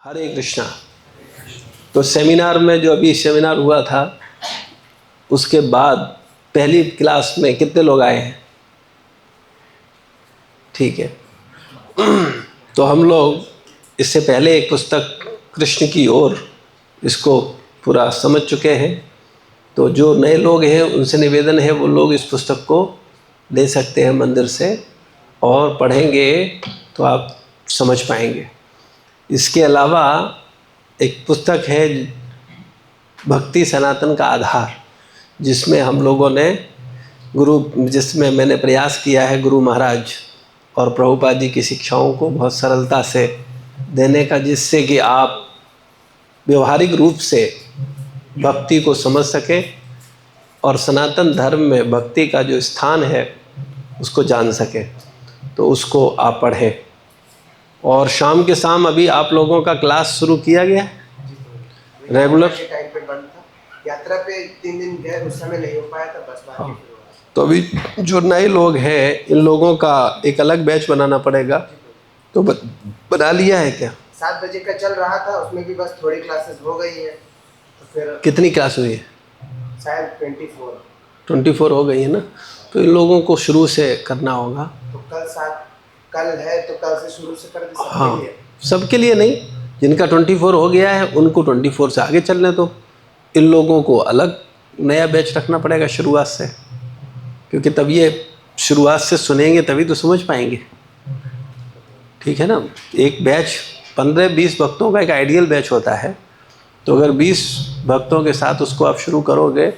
हरे कृष्णा। तो सेमिनार में जो अभी सेमिनार हुआ था उसके बाद पहली क्लास में कितने लोग आए हैं? ठीक है। तो हम लोग इससे पहले एक पुस्तक कृष्ण की ओर इसको पूरा समझ चुके हैं। तो जो नए लोग हैं उनसे निवेदन है वो लोग इस पुस्तक को ले सकते हैं मंदिर से और पढ़ेंगे तो आप समझ पाएंगे। इसके अलावा एक पुस्तक है भक्ति सनातन का आधार, जिसमें हम लोगों ने जिसमें मैंने प्रयास किया है गुरु महाराज और प्रभुपाद जी की शिक्षाओं को बहुत सरलता से देने का, जिससे कि आप व्यवहारिक रूप से भक्ति को समझ सकें और सनातन धर्म में भक्ति का जो स्थान है उसको जान सकें। तो उसको आप पढ़ें। और शाम के शाम अभी आप लोगों का क्लास शुरू किया गया है रेगुलर टाइम पे बंद था, यात्रा पे 3 दिन गए, उस समय नहीं हो पाया था, बस बाकी हाँ। तो अभी जो नए लोग हैं इन लोगों का एक अलग बैच बनाना पड़ेगा। तो बना लिया है क्या? 7 बजे का चल रहा था, उसमें भी बस थोड़ी क्लासेस हो गई है। तो फिर कितनी क्लास हुई है? शायद 24 हो गई है ना। तो इन लोगों को शुरू से करना होगा। तो कल है तो कल से शुरू से कर दे सबके हाँ, लिए। सबके लिए नहीं, जिनका 24 हो गया है उनको 24 से आगे चलने दो। इन लोगों को अलग नया बैच रखना पड़ेगा शुरुआत से, क्योंकि तब ये शुरुआत से सुनेंगे तभी तो समझ पाएंगे। ठीक है ना। एक बैच 15-20 भक्तों का एक आइडियल बैच होता है। तो अगर 20 भक्तों के साथ उसको आप शुरू करोगे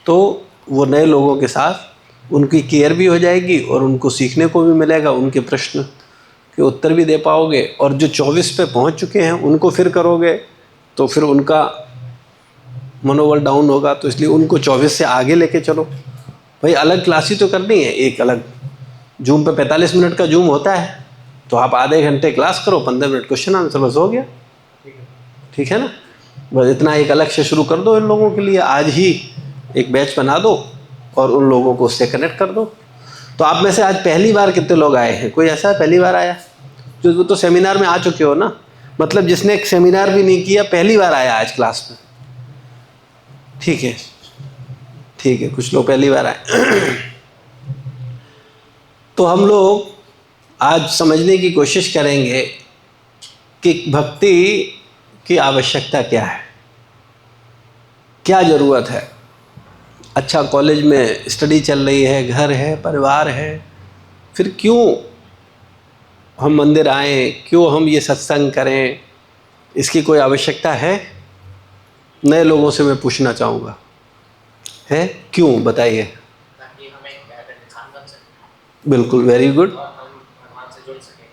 तो वो नए लोगों के साथ उनकी केयर भी हो जाएगी और उनको सीखने को भी मिलेगा, उनके प्रश्न के उत्तर भी दे पाओगे। और जो 24 पे पहुंच चुके हैं उनको फिर करोगे तो फिर उनका मनोबल डाउन होगा। तो इसलिए उनको 24 से आगे लेके चलो। भाई अलग क्लास ही तो करनी है। एक अलग जूम पे 45 मिनट का जूम होता है, तो आप आधे घंटे क्लास करो, 15 मिनट क्वेश्चन आंसर, बस हो गया। ठीक है ना। बस इतना एक अलग से शुरू कर दो इन लोगों के लिए, आज ही एक बैच बना दो और उन लोगों को उससे कनेक्ट कर दो। तो आप में से आज पहली बार कितने लोग आए हैं? कोई ऐसा पहली बार आया? जो तो सेमिनार में आ चुके हो ना, मतलब जिसने एक सेमिनार भी नहीं किया पहली बार आया आज क्लास में। ठीक है, ठीक है, कुछ लोग पहली बार आए। तो हम लोग आज समझने की कोशिश करेंगे कि भक्ति की आवश्यकता क्या है, क्या ज़रूरत है। अच्छा कॉलेज में स्टडी चल रही है, घर है, परिवार है, फिर क्यों हम मंदिर आएँ, क्यों हम ये सत्संग करें, इसकी कोई आवश्यकता है? नए लोगों से मैं पूछना चाहूँगा, है क्यों? बताइए। ताकि हम एक बेहतर इंसान बन सकें। बिल्कुल, वेरी गुड। और हम भगवान से जुड़ सकें,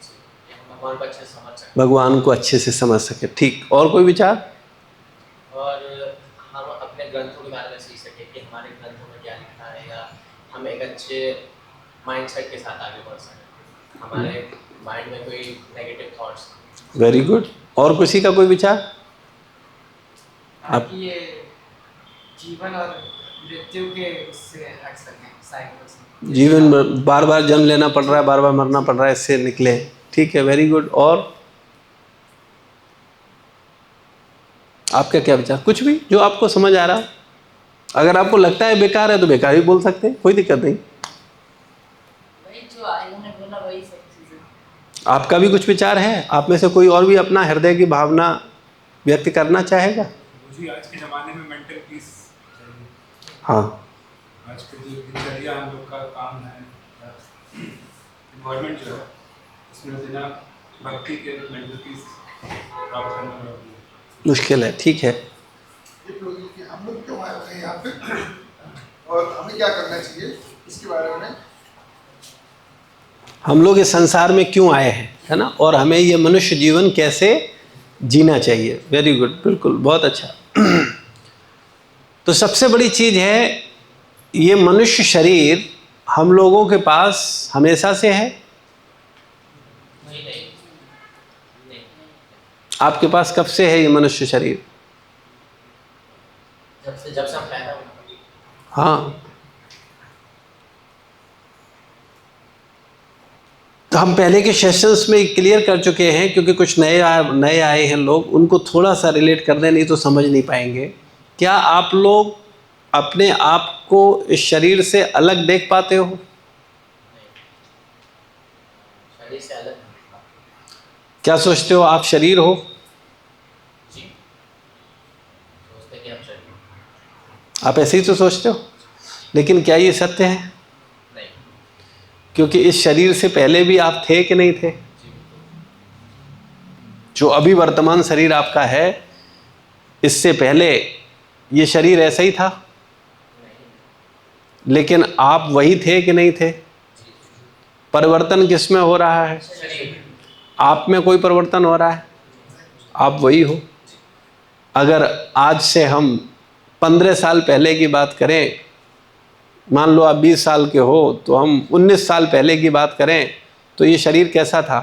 हम भगवान को अच्छे से समझ सकें। भगवान को अच्छे से समझ सके। ठीक, और कोई विचार? और हम अपने ग्रंथों के बारे में सीख सकें कि हमारे ग्रंथों में क्या लिखा है, या हम एक अच्छे माइंडसेट के साथ आगे बढ़ सकें, हमारे माइंड में कोई नेगेटिव थॉट्स। Very good. और किसी का कोई विचार? आप ये जीवन और मृत्यु के उससे हट सकें, साइकिल से। जीवन में बार बार जन्म लेना पड़ रहा है, बार बार मरना पड़ रहा है, इससे निकले। ठीक है, वेरी गुड। और आपका क्या विचार? कुछ भी जो आपको समझ आ रहा। अगर आपको लगता है बेकार है तो बेकार ही बोल सकते हैं, कोई दिक्कत नहीं। वही जो आयु ने बोला वही सब चीजें। आपका भी कुछ विचार है? आप में से कोई और भी अपना हृदय की भावना व्यक्त करना चाहेगा? मुझे आज के ज़माने में मेंटल पीस चाहिए। हाँ, आज के जो दिनचर्या हम लोग का काम है, इन्वायरमेंट जो है उसमें बिना भक्ति के मेंटल पीस प्राप्त करना मुश्किल है। ठीक है। हम लोग क्यों आए हैं यहाँ पे और हमें क्या करना चाहिए इसके बारे में। हम लोग इस संसार में क्यों आए हैं, है ना, और हमें ये मनुष्य जीवन कैसे जीना चाहिए। वेरी गुड, बिल्कुल, बहुत अच्छा। तो सबसे बड़ी चीज़ है ये मनुष्य शरीर हम लोगों के पास हमेशा से है। नहीं। आपके पास कब से है ये मनुष्य शरीर? जब से हम पैदा हुए। हाँ, तो हम पहले के सेशंस में क्लियर कर चुके हैं, क्योंकि कुछ नए आए हैं लोग, उनको थोड़ा सा रिलेट कर दें, नहीं तो समझ नहीं पाएंगे। क्या आप लोग अपने आप को इस शरीर से अलग देख पाते हो? शरीर से अलग क्या सोचते हो आप शरीर हो? जी, सोचते कि हम शरीर। आप ऐसे ही तो सोचते हो, लेकिन क्या ये सत्य है? नहीं। क्योंकि इस शरीर से पहले भी आप थे कि नहीं थे? जी, जो अभी वर्तमान शरीर आपका है, इससे पहले ये शरीर ऐसा ही था, नहीं। लेकिन आप वही थे कि नहीं थे? परिवर्तन किस में हो रहा है? शरीर। आप में कोई परिवर्तन हो रहा है? आप वही हो। अगर आज से हम 15 साल पहले की बात करें, मान लो आप 20 साल के हो, तो हम 19 साल पहले की बात करें, तो ये शरीर कैसा था?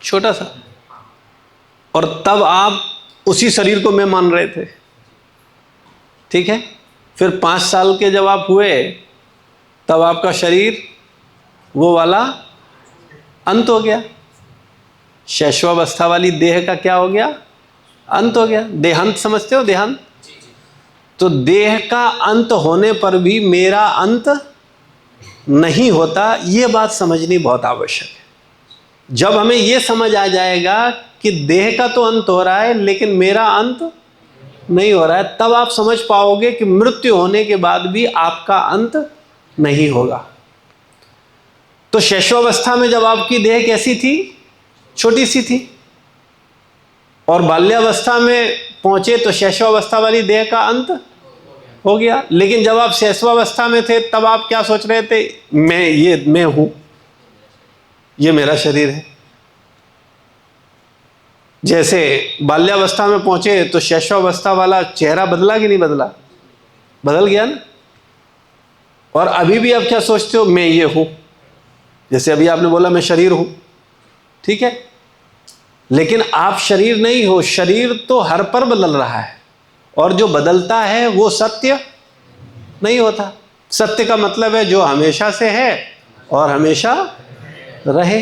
छोटा सा। और तब आप उसी शरीर को मैं मान रहे थे, ठीक है। फिर 5 साल के जब आप हुए, तब आपका शरीर वो वाला अंत हो गया। शैशवावस्था वाली देह का क्या हो गया? अंत हो गया। देहांत समझते हो? देहांत। तो देह का अंत होने पर भी मेरा अंत नहीं होता, ये बात समझनी बहुत आवश्यक है। जब हमें ये समझ आ जाएगा कि देह का तो अंत हो रहा है, लेकिन मेरा अंत नहीं हो रहा है, तब आप समझ पाओगे कि मृत्यु होने के बाद भी आपका अंत नहीं होगा। तो शैशवावस्था में जब आपकी देह कैसी थी? छोटी सी थी। और बाल्यावस्था में पहुंचे तो शैशवावस्था वाली देह का अंत हो गया। लेकिन जब आप शैशवावस्था में थे, तब आप क्या सोच रहे थे? मैं हूं, ये मेरा शरीर है। जैसे बाल्यावस्था में पहुंचे तो शैशवावस्था वाला चेहरा बदला कि नहीं बदला? बदल गया ना। और अभी भी आप क्या सोचते हो? मैं ये हूं। जैसे अभी आपने बोला मैं शरीर हूं, ठीक है, लेकिन आप शरीर नहीं हो। शरीर तो हर पर बदल रहा है, और जो बदलता है वो सत्य नहीं होता। सत्य का मतलब है जो हमेशा से है और हमेशा रहे।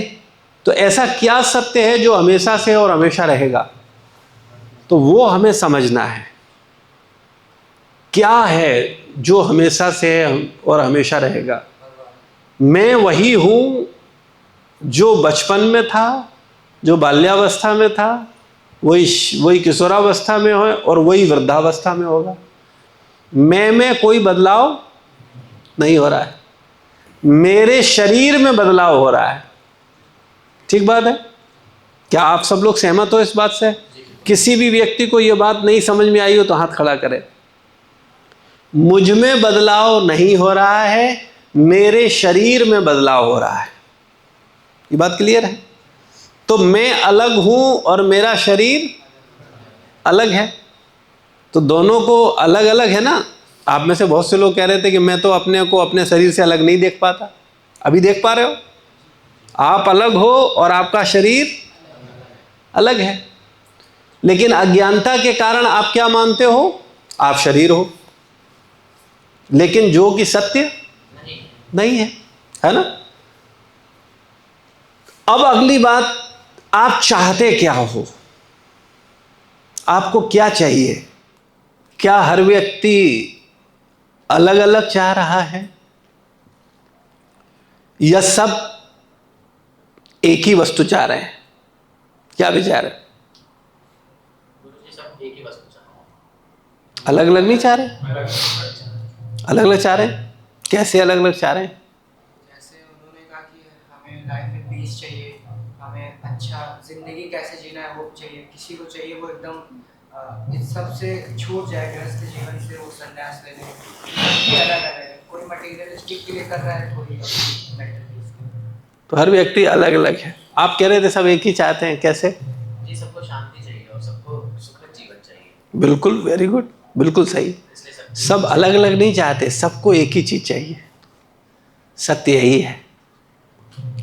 तो ऐसा क्या सत्य है जो हमेशा से और हमेशा रहेगा? तो वो हमें समझना है। क्या है जो हमेशा से है और हमेशा रहेगा? मैं वही हूं जो बचपन में था, जो बाल्यावस्था में था, वही किशोरावस्था में हो और वही वृद्धावस्था में होगा। मैं में कोई बदलाव नहीं हो रहा है, मेरे शरीर में बदलाव हो रहा है। ठीक बात है? क्या आप सब लोग सहमत हो इस बात से? किसी भी व्यक्ति को यह बात नहीं समझ में आई हो तो हाथ खड़ा करे। मुझ में बदलाव नहीं हो रहा है, मेरे शरीर में बदलाव हो रहा है। ये बात क्लियर है? तो मैं अलग हूं और मेरा शरीर अलग है। तो दोनों को अलग अलग है ना। आप में से बहुत से लोग कह रहे थे कि मैं तो अपने को अपने शरीर से अलग नहीं देख पाता। अभी देख पा रहे हो? आप अलग हो और आपका शरीर अलग है। लेकिन अज्ञानता के कारण आप क्या मानते हो? आप शरीर हो, लेकिन जो कि सत्य नहीं है ना। अब अगली बात, आप चाहते क्या हो? आपको क्या चाहिए? क्या हर व्यक्ति अलग अलग चाह रहा है, या सब एक ही वस्तु चाह रहे हैं? क्या विचार है? गुरुजी सब एक ही वस्तु चाहते हैं, अलग अलग नहीं चाह रहे? अलग अलग चाह रहे हैं। कैसे अलग अलग चाह रहे हैं? जैसे उन्होंने कहा कि हमें लाइफ में पीस चाहिए, हमें अच्छा जिंदगी कैसे जीना है वो चाहिए। किसी को चाहिए वो एकदम इस सब से छूट जाए, गृहस्थ जीवन से वो संन्यास ले ले। सबकी अलग अलग है, कोई मटेरियलिस्टिक के लिए कर रहा है, कोई मेटरलिस्टिक। तो हर व्यक्ति अलग अलग है। आप कह रहे थे सब एक ही चाहते हैं, कैसे? जी सबको शांति चाहिए और सबको सुखद जीवन चाहिए, बिल्कुल, वेरी गुड, बिल्कुल सही। इसलिए सब अलग अलग नहीं चाहते, सबको एक ही चीज चाहिए। सत्य यही है।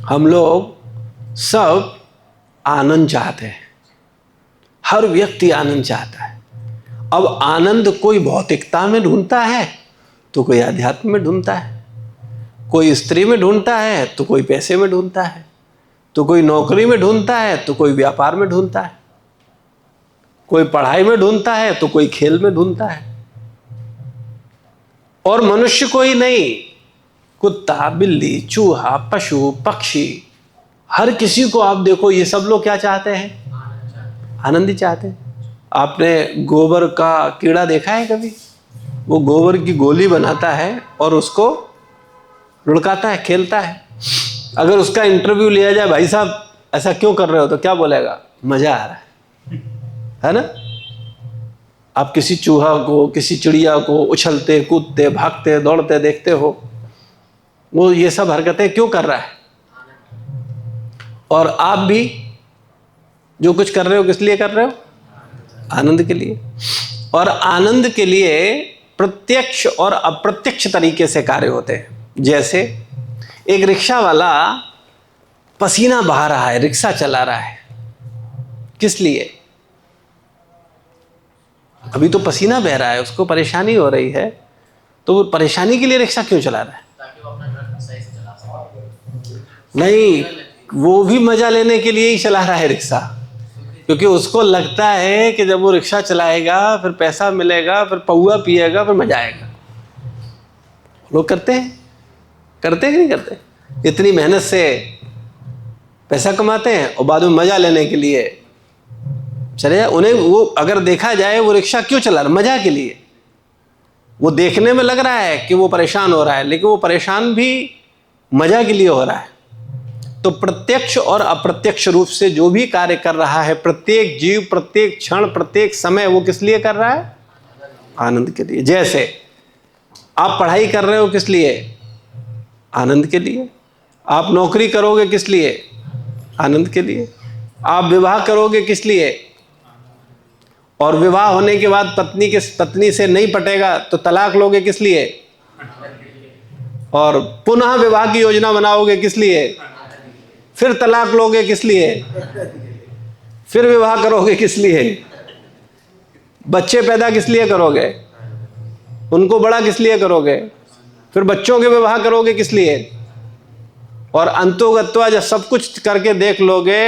हम लोग सब आनंद चाहते हैं, हर व्यक्ति आनंद चाहता है। अब आनंद कोई भौतिकता में ढूंढता है तो कोई आध्यात्म में ढूंढता है, कोई स्त्री में ढूंढता है तो कोई पैसे में ढूंढता है, तो कोई नौकरी में ढूंढता है तो कोई व्यापार में ढूंढता है, कोई पढ़ाई में ढूंढता है तो कोई खेल में ढूंढता है। और मनुष्य को ही नहीं, कुत्ता, बिल्ली, चूहा, पशु, पक्षी, हर किसी को आप देखो, ये सब लोग क्या चाहते हैं? आनंद ही चाहते हैं। आपने गोबर का कीड़ा देखा है कभी? वो गोबर की गोली बनाता है और उसको लुढ़काता है, खेलता है। अगर उसका इंटरव्यू लिया जाए, भाई साहब ऐसा क्यों कर रहे हो, तो क्या बोलेगा? मजा आ रहा है ना? आप किसी चूहा को, किसी चिड़िया को उछलते, कूदते, भागते, दौड़ते देखते हो, वो ये सब हरकतें क्यों कर रहा है? और आप भी जो कुछ कर रहे हो किस लिए कर रहे हो? आनंद के लिए। और आनंद के लिए प्रत्यक्ष और अप्रत्यक्ष तरीके से कार्य होते हैं। जैसे एक रिक्शा वाला पसीना बहा रहा है, रिक्शा चला रहा है, किस लिए? अभी तो पसीना बह रहा है, उसको परेशानी हो रही है, तो वो परेशानी के लिए रिक्शा क्यों चला रहा है? ताकि वो अपना घर सही से चला सके। नहीं, वो भी मजा लेने के लिए ही चला रहा है रिक्शा, क्योंकि उसको लगता है कि जब वो रिक्शा चलाएगा फिर पैसा मिलेगा, फिर पौआ पिएगा, फिर मजा आएगा। लोग करते हैं कि नहीं करते? इतनी मेहनत से पैसा कमाते हैं और बाद में मजा लेने के लिए चले जाए। उन्हें वो अगर देखा जाए, वो रिक्शा क्यों चला रहा है? मजा के लिए। वो देखने में लग रहा है कि वो परेशान हो रहा है, लेकिन वो परेशान भी मजा के लिए हो रहा है। तो प्रत्यक्ष और अप्रत्यक्ष रूप से जो भी कार्य कर रहा है, प्रत्येक जीव, प्रत्येक क्षण, प्रत्येक समय, वो किस लिए कर रहा है? आनंद के लिए। जैसे आप पढ़ाई कर रहे हो, किस लिए? आनंद के लिए। आप नौकरी करोगे, किस लिए? आनंद के लिए। आप विवाह करोगे, किस लिए? और विवाह होने के बाद पत्नी से नहीं पटेगा तो तलाक लोगे, किस लिए? और पुनः विवाह की योजना बनाओगे, किस लिए? फिर तलाक लोगे, किस लिए? फिर विवाह करोगे, किस लिए? बच्चे पैदा किस लिए करोगे? उनको बड़ा किस लिए करोगे? फिर बच्चों के विवाह करोगे, किस लिए? और अंतोगत्वा जब सब कुछ करके देख लोगे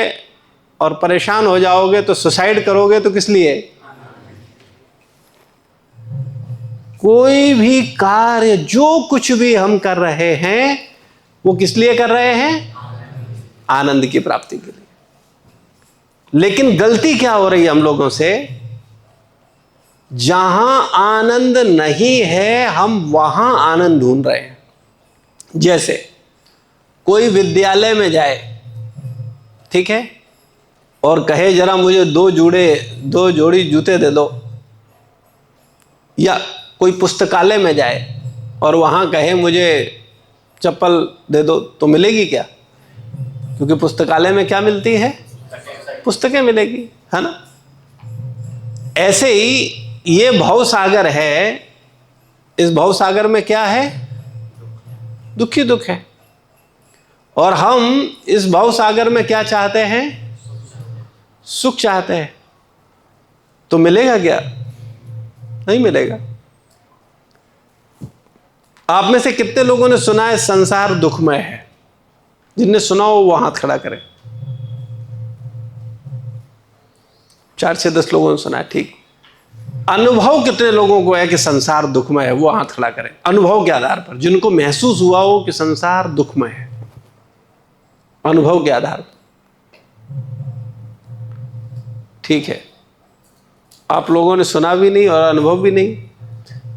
और परेशान हो जाओगे तो सुसाइड करोगे, तो किस लिए? कोई भी कार्य, जो कुछ भी हम कर रहे हैं, वो किस लिए कर रहे हैं? आनंद की प्राप्ति के लिए। लेकिन गलती क्या हो रही है हम लोगों से? जहां आनंद नहीं है, हम वहां आनंद ढूंढ रहे हैं। जैसे कोई विद्यालय में जाए, ठीक है, और कहे जरा मुझे दो जोड़ी जूते दे दो, या कोई पुस्तकालय में जाए और वहां कहे मुझे चप्पल दे दो, तो मिलेगी क्या? क्योंकि पुस्तकालय में क्या मिलती है? पुस्तकें मिलेगी, है ना? ऐसे ही ये भवसागर है, इस भवसागर में क्या है? दुख ही दुख है। और हम इस भवसागर में क्या चाहते हैं? सुख चाहते हैं। तो मिलेगा क्या? नहीं मिलेगा। आप में से कितने लोगों ने सुना है संसार दुखमय है? जिनने सुना हो वो हाथ खड़ा करें। 4 से 10 लोगों ने सुना है, ठीक। अनुभव कितने लोगों को है कि संसार दुखमय है? वो हाथ खड़ा करें। अनुभव के आधार पर, जिनको महसूस हुआ हो कि संसार दुखमय है, अनुभव के आधार पर, ठीक है। आप लोगों ने सुना भी नहीं और अनुभव भी नहीं।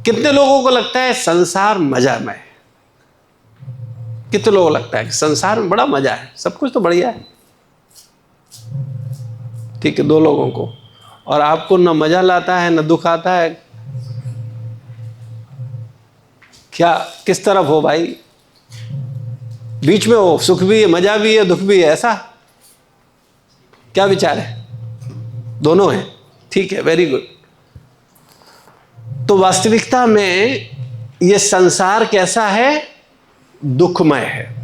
कितने लोगों को लगता है संसार मजामय है? कितने लोगों को लगता है कि संसार में बड़ा मजा है, सब कुछ तो बढ़िया है? ठीक है, 2 लोगों को। और आपको न मजा लाता है न दुख आता है। क्या किस तरफ हो भाई? बीच में हो, सुख भी है, मजा भी है, दुख भी है, ऐसा क्या विचार है? दोनों है, ठीक है, वेरी गुड। तो वास्तविकता में ये संसार कैसा है? दुखमय है।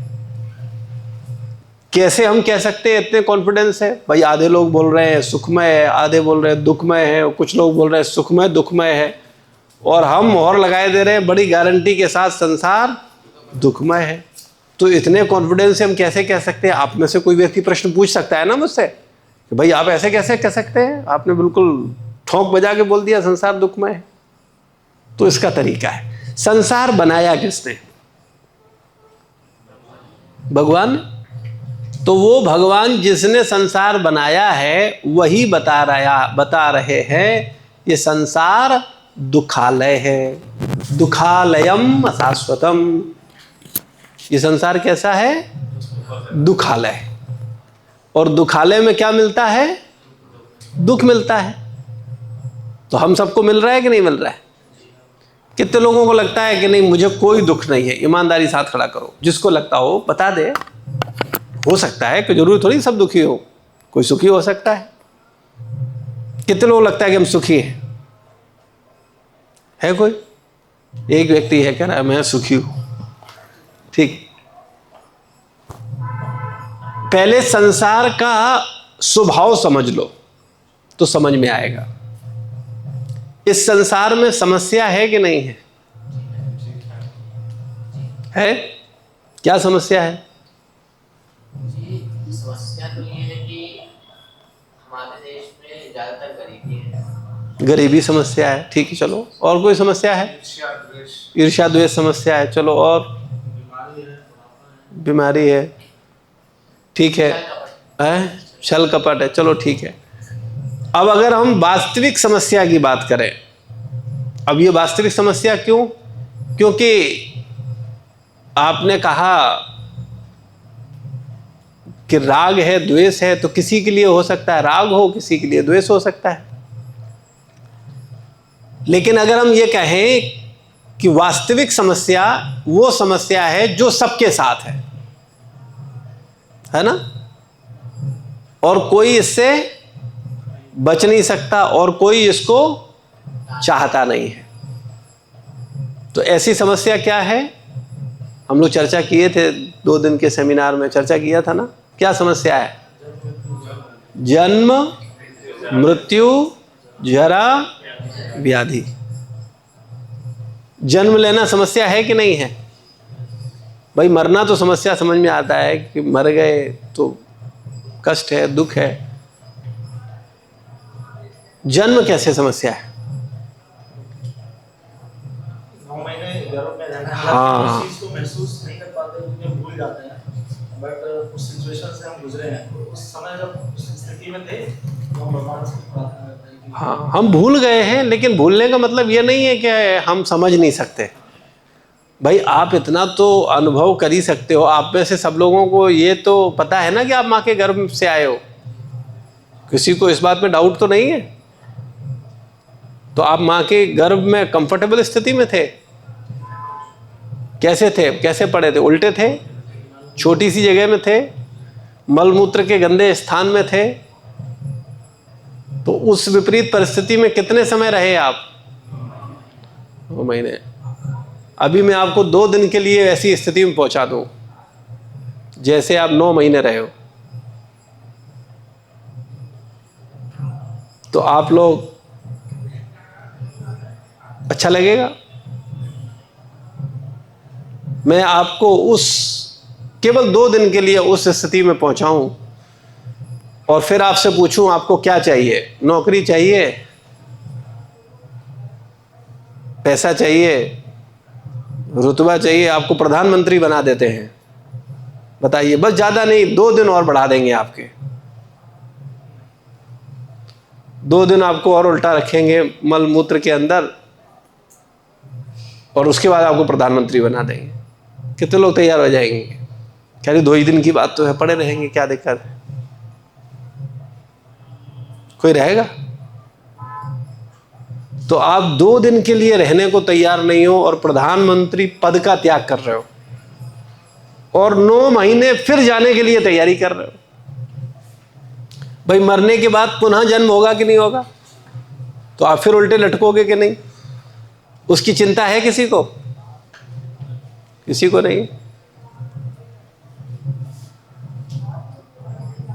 कैसे हम कह सकते हैं इतने कॉन्फिडेंस है? भाई आधे लोग बोल रहे हैं सुखमय है, आधे बोल रहे हैं दुखमय है, और कुछ लोग बोल रहे हैं सुखमय दुखमय है, और हम मोहर लगाए दे रहे हैं बड़ी गारंटी के साथ संसार दुखमय है। तो इतने कॉन्फिडेंस से हम कैसे कह सकते हैं? आप में से कोई व्यक्ति प्रश्न पूछ सकता है ना मुझसे कि भाई आप ऐसे कैसे कह सकते हैं, आपने बिल्कुल ठोंक बजा के बोल दिया संसार दुखमय है। तो इसका तरीका है, संसार बनाया किसने? भगवान। तो वो भगवान जिसने संसार बनाया है वही बता रहे हैं ये संसार दुखालय है, दुखालयम अशाश्वतम। ये संसार कैसा है? दुखालय। और दुखालय में क्या मिलता है? दुख मिलता है। तो हम सबको मिल रहा है कि नहीं मिल रहा है? कितने लोगों को लगता है कि नहीं मुझे कोई दुख नहीं है? ईमानदारी साथ खड़ा करो, जिसको लगता हो बता दे। हो सकता है कि जरूरी थोड़ी सब दुखी हो, कोई सुखी हो सकता है। कितने लोग लगता है कि हम सुखी हैं? है कोई? एक व्यक्ति है कह रहा है मैं सुखी हूं। ठीक, पहले संसार का स्वभाव समझ लो तो समझ में आएगा। इस संसार में समस्या है कि नहीं है? है? क्या समस्या है? जी, समस्या तो ये है कि हमारे देश में ज़्यादातर गरीबी है। गरीबी समस्या है, ठीक है। चलो, और कोई समस्या है? ईर्ष्या द्वेष समस्या है। चलो, और? बीमारी है, ठीक है। छल कपट है, चलो ठीक है। अब अगर हम वास्तविक समस्या की बात करें, अब ये वास्तविक समस्या क्यों? क्योंकि आपने कहा कि राग है, द्वेष है, तो किसी के लिए हो सकता है राग हो, किसी के लिए द्वेष हो सकता है। लेकिन अगर हम ये कहें कि वास्तविक समस्या वो समस्या है जो सबके साथ है ना, और कोई इससे बच नहीं सकता और कोई इसको चाहता नहीं है, तो ऐसी समस्या क्या है? हम लोग चर्चा किए थे 2 दिन के सेमिनार में, चर्चा किया था ना। क्या समस्या है? जन्म, मृत्यु, जरा, व्याधि। जन्म लेना समस्या है कि नहीं है? भाई मरना तो समस्या समझ में आता है कि मर गए तो कष्ट है, दुख है। जन्म कैसे समस्या है? हाँ, चीज को महसूस नहीं कर पाते क्योंकि भूल जाते हैं। बट उस सिचुएशन से हम गुजरे हैं, उस समय जब उस स्थिति में थे तो हम भगवान से प्रार्थना करते हैं कि हाँ, हम भूल गए हैं, लेकिन भूलने का मतलब ये नहीं है कि हम समझ नहीं सकते। भाई आप इतना तो अनुभव कर ही सकते हो। आप में से सब लोगों को ये तो पता है ना कि आप माँ के गर्भ से आए हो। किसी को इस बात में डाउट तो नहीं है? तो आप माँ के गर्भ में कंफर्टेबल स्थिति में थे? कैसे थे? कैसे पड़े थे? उल्टे थे? छोटी सी जगह में थे? मलमूत्र के गंदे स्थान में थे? तो उस विपरीत परिस्थिति में कितने समय रहे आप? 2 महीने। अभी मैं आपको 2 दिन के लिए ऐसी स्थिति में पहुंचा दूं जैसे आप 9 महीने रहे हो, तो आप लोग अच्छा लगेगा? मैं आपको उस केवल 2 दिन के लिए उस स्थिति में पहुंचाऊं और फिर आपसे पूछूं आपको क्या चाहिए? नौकरी चाहिए, पैसा चाहिए, रुतबा चाहिए, आपको प्रधानमंत्री बना देते हैं। बताइए, बस ज्यादा नहीं, 2 दिन और बढ़ा देंगे आपके। 2 दिन आपको और उल्टा रखेंगे मल मूत्र के अंदर और उसके बाद आपको प्रधानमंत्री बना देंगे। कितने लोग तैयार हो जाएंगे? कह रहे 2 ही दिन की बात तो है, पड़े रहेंगे, क्या दिक्कत है? कोई रहेगा? तो आप 2 दिन के लिए रहने को तैयार नहीं हो और प्रधानमंत्री पद का त्याग कर रहे हो और 9 महीने फिर जाने के लिए तैयारी कर रहे हो। भाई मरने के बाद पुनः जन्म होगा कि नहीं होगा? तो आप फिर उल्टे लटकोगे कि नहीं? उसकी चिंता है किसी को? किसी को नहीं।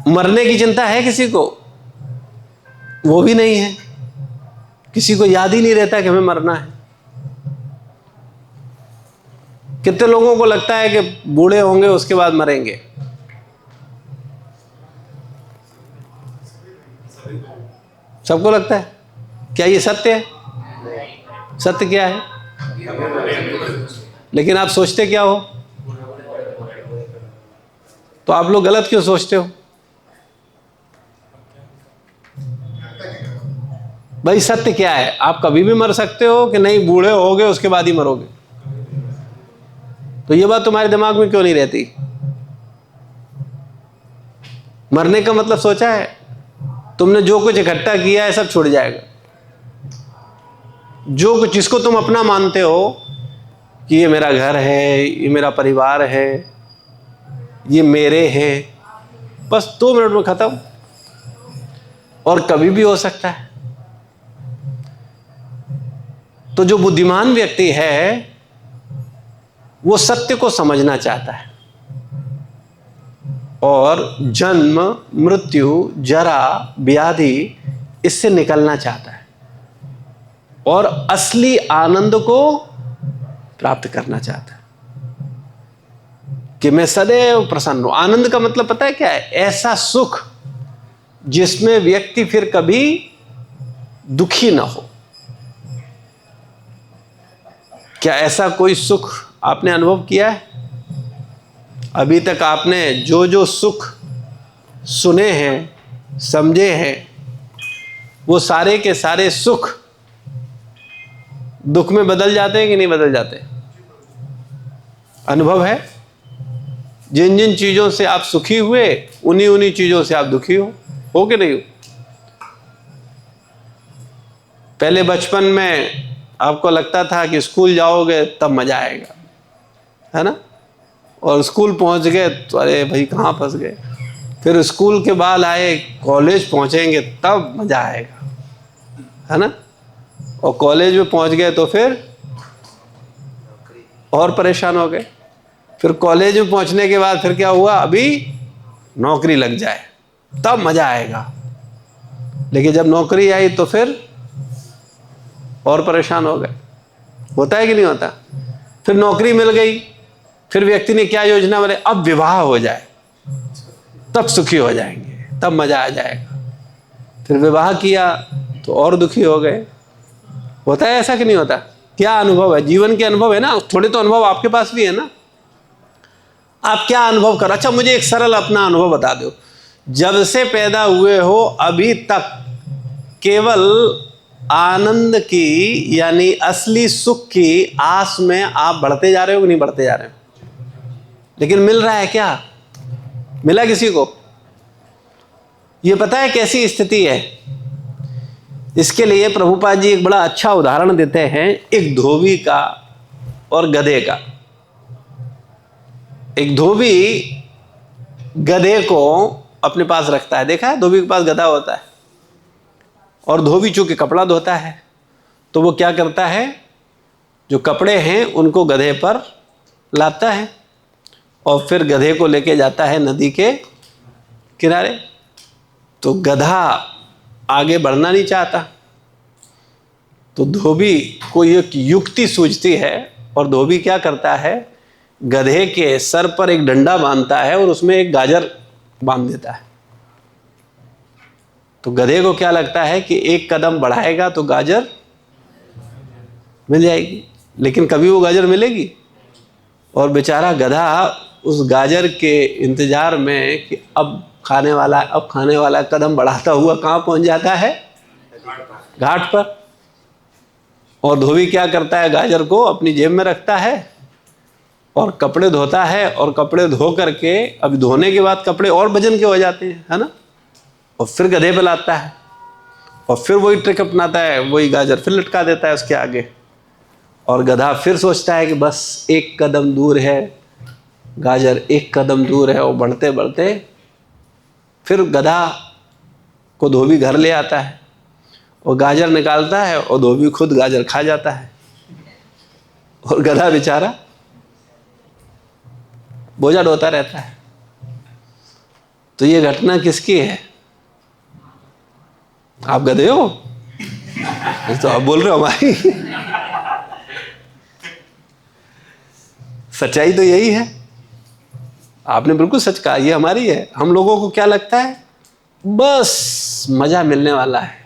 मरने की चिंता है किसी को? वो भी नहीं है। किसी को याद ही नहीं रहता कि हमें मरना है। कितने लोगों को लगता है कि बूढ़े होंगे उसके बाद मरेंगे? सबको लगता है। क्या ये सत्य है? सत्य क्या है? लेकिन आप सोचते क्या हो? तो आप लोग गलत क्यों सोचते हो? भाई सत्य क्या है? आप कभी भी मर सकते हो कि नहीं, बूढ़े होगे उसके बाद ही मरोगे। तो ये बात तुम्हारे दिमाग में क्यों नहीं रहती? मरने का मतलब सोचा है? तुमने जो कुछ इकट्ठा किया है सब छूट जाएगा। जो कुछ जिसको तुम अपना मानते हो कि ये मेरा घर है, ये मेरा परिवार है, ये मेरे हैं, बस 2 मिनट में खत्म। और कभी भी हो सकता है। तो जो बुद्धिमान व्यक्ति है वो सत्य को समझना चाहता है और जन्म, मृत्यु, जरा, व्याधि इससे निकलना चाहता है और असली आनंद को प्राप्त करना चाहता है कि मैं सदैव प्रसन्न हूं। आनंद का मतलब पता है क्या है? ऐसा सुख जिसमें व्यक्ति फिर कभी दुखी ना हो। क्या ऐसा कोई सुख आपने अनुभव किया है? अभी तक आपने जो जो सुख सुने हैं, समझे हैं, वो सारे के सारे सुख दुख में बदल जाते हैं कि नहीं बदल जाते? अनुभव है? जिन जिन चीजों से आप सुखी हुए उन्हीं उन्हीं चीजों से आप दुखी हो कि नहीं हो? पहले बचपन में आपको लगता था कि स्कूल जाओगे तब मजा आएगा, है ना? और स्कूल पहुंच गए तो अरे भाई कहाँ फंस गए। फिर स्कूल के बाद आए, कॉलेज पहुंचेंगे तब मजा आएगा, है ना? और कॉलेज में पहुंच गए तो फिर और परेशान हो गए। फिर कॉलेज में पहुंचने के बाद फिर क्या हुआ? अभी नौकरी लग जाए तब मजा आएगा। लेकिन जब नौकरी आई तो फिर और परेशान हो गए। होता है कि नहीं होता? फिर नौकरी मिल गई, फिर व्यक्ति ने क्या योजना बनाई? अब विवाह हो जाए तब सुखी हो जाएंगे, तब मजा आ जाएगा। फिर विवाह किया तो और दुखी हो गए। होता है ऐसा कि नहीं होता? क्या अनुभव है? जीवन के अनुभव है ना, थोड़े तो अनुभव आपके पास भी है ना। आप क्या अनुभव कर? अच्छा मुझे एक सरल अपना अनुभव बता दो। जब से पैदा हुए हो अभी तक केवल आनंद की यानी असली सुख की आस में आप बढ़ते जा रहे हो कि नहीं बढ़ते जा रहे हो? लेकिन मिल रहा है क्या? मिला किसी को? ये पता है कैसी स्थिति है? इसके लिए प्रभुपाद जी एक बड़ा अच्छा उदाहरण देते हैं, एक धोबी का और गधे का। एक धोबी गधे को अपने पास रखता है। देखा है धोबी के पास गधा होता है, और धोबी चूंकि कपड़ा धोता है तो वो क्या करता है, जो कपड़े हैं उनको गधे पर लाता है और फिर गधे को लेके जाता है नदी के किनारे। तो गधा आगे बढ़ना नहीं चाहता, तो धोबी को एक युक्ति सूझती है और धोबी क्या करता है, गधे के सर पर एक डंडा बांधता है और उसमें एक गाजर बांध देता है। तो गधे को क्या लगता है कि एक कदम बढ़ाएगा तो गाजर मिल जाएगी, लेकिन कभी वो गाजर मिलेगी? और बेचारा गधा उस गाजर के इंतजार में कि अब खाने वाला कदम बढ़ाता हुआ कहाँ पहुंच जाता है? घाट पर। और धोबी क्या करता है, गाजर को अपनी जेब में रखता है और कपड़े धोता है, और कपड़े धो करके अभी धोने के बाद कपड़े और वजन के हो जाते हैं, है ना? और फिर गधे पे लाता है और फिर वही ट्रिक अपनाता है, वही गाजर फिर लटका देता है उसके आगे। और गधा फिर सोचता है कि बस एक कदम दूर है, गाजर एक कदम दूर है, और बढ़ते बढ़ते फिर गधा को धोबी घर ले आता है और गाजर निकालता है और धोबी खुद गाजर खा जाता है और गधा बेचारा बोझा ढोता रहता है। तो ये घटना किसकी है? आप गधे हो? तो आप बोल रहे हो हमारी। सच्चाई तो यही है। आपने बिल्कुल सच कहा, ये हमारी है। हम लोगों को क्या लगता है, बस मजा मिलने वाला है,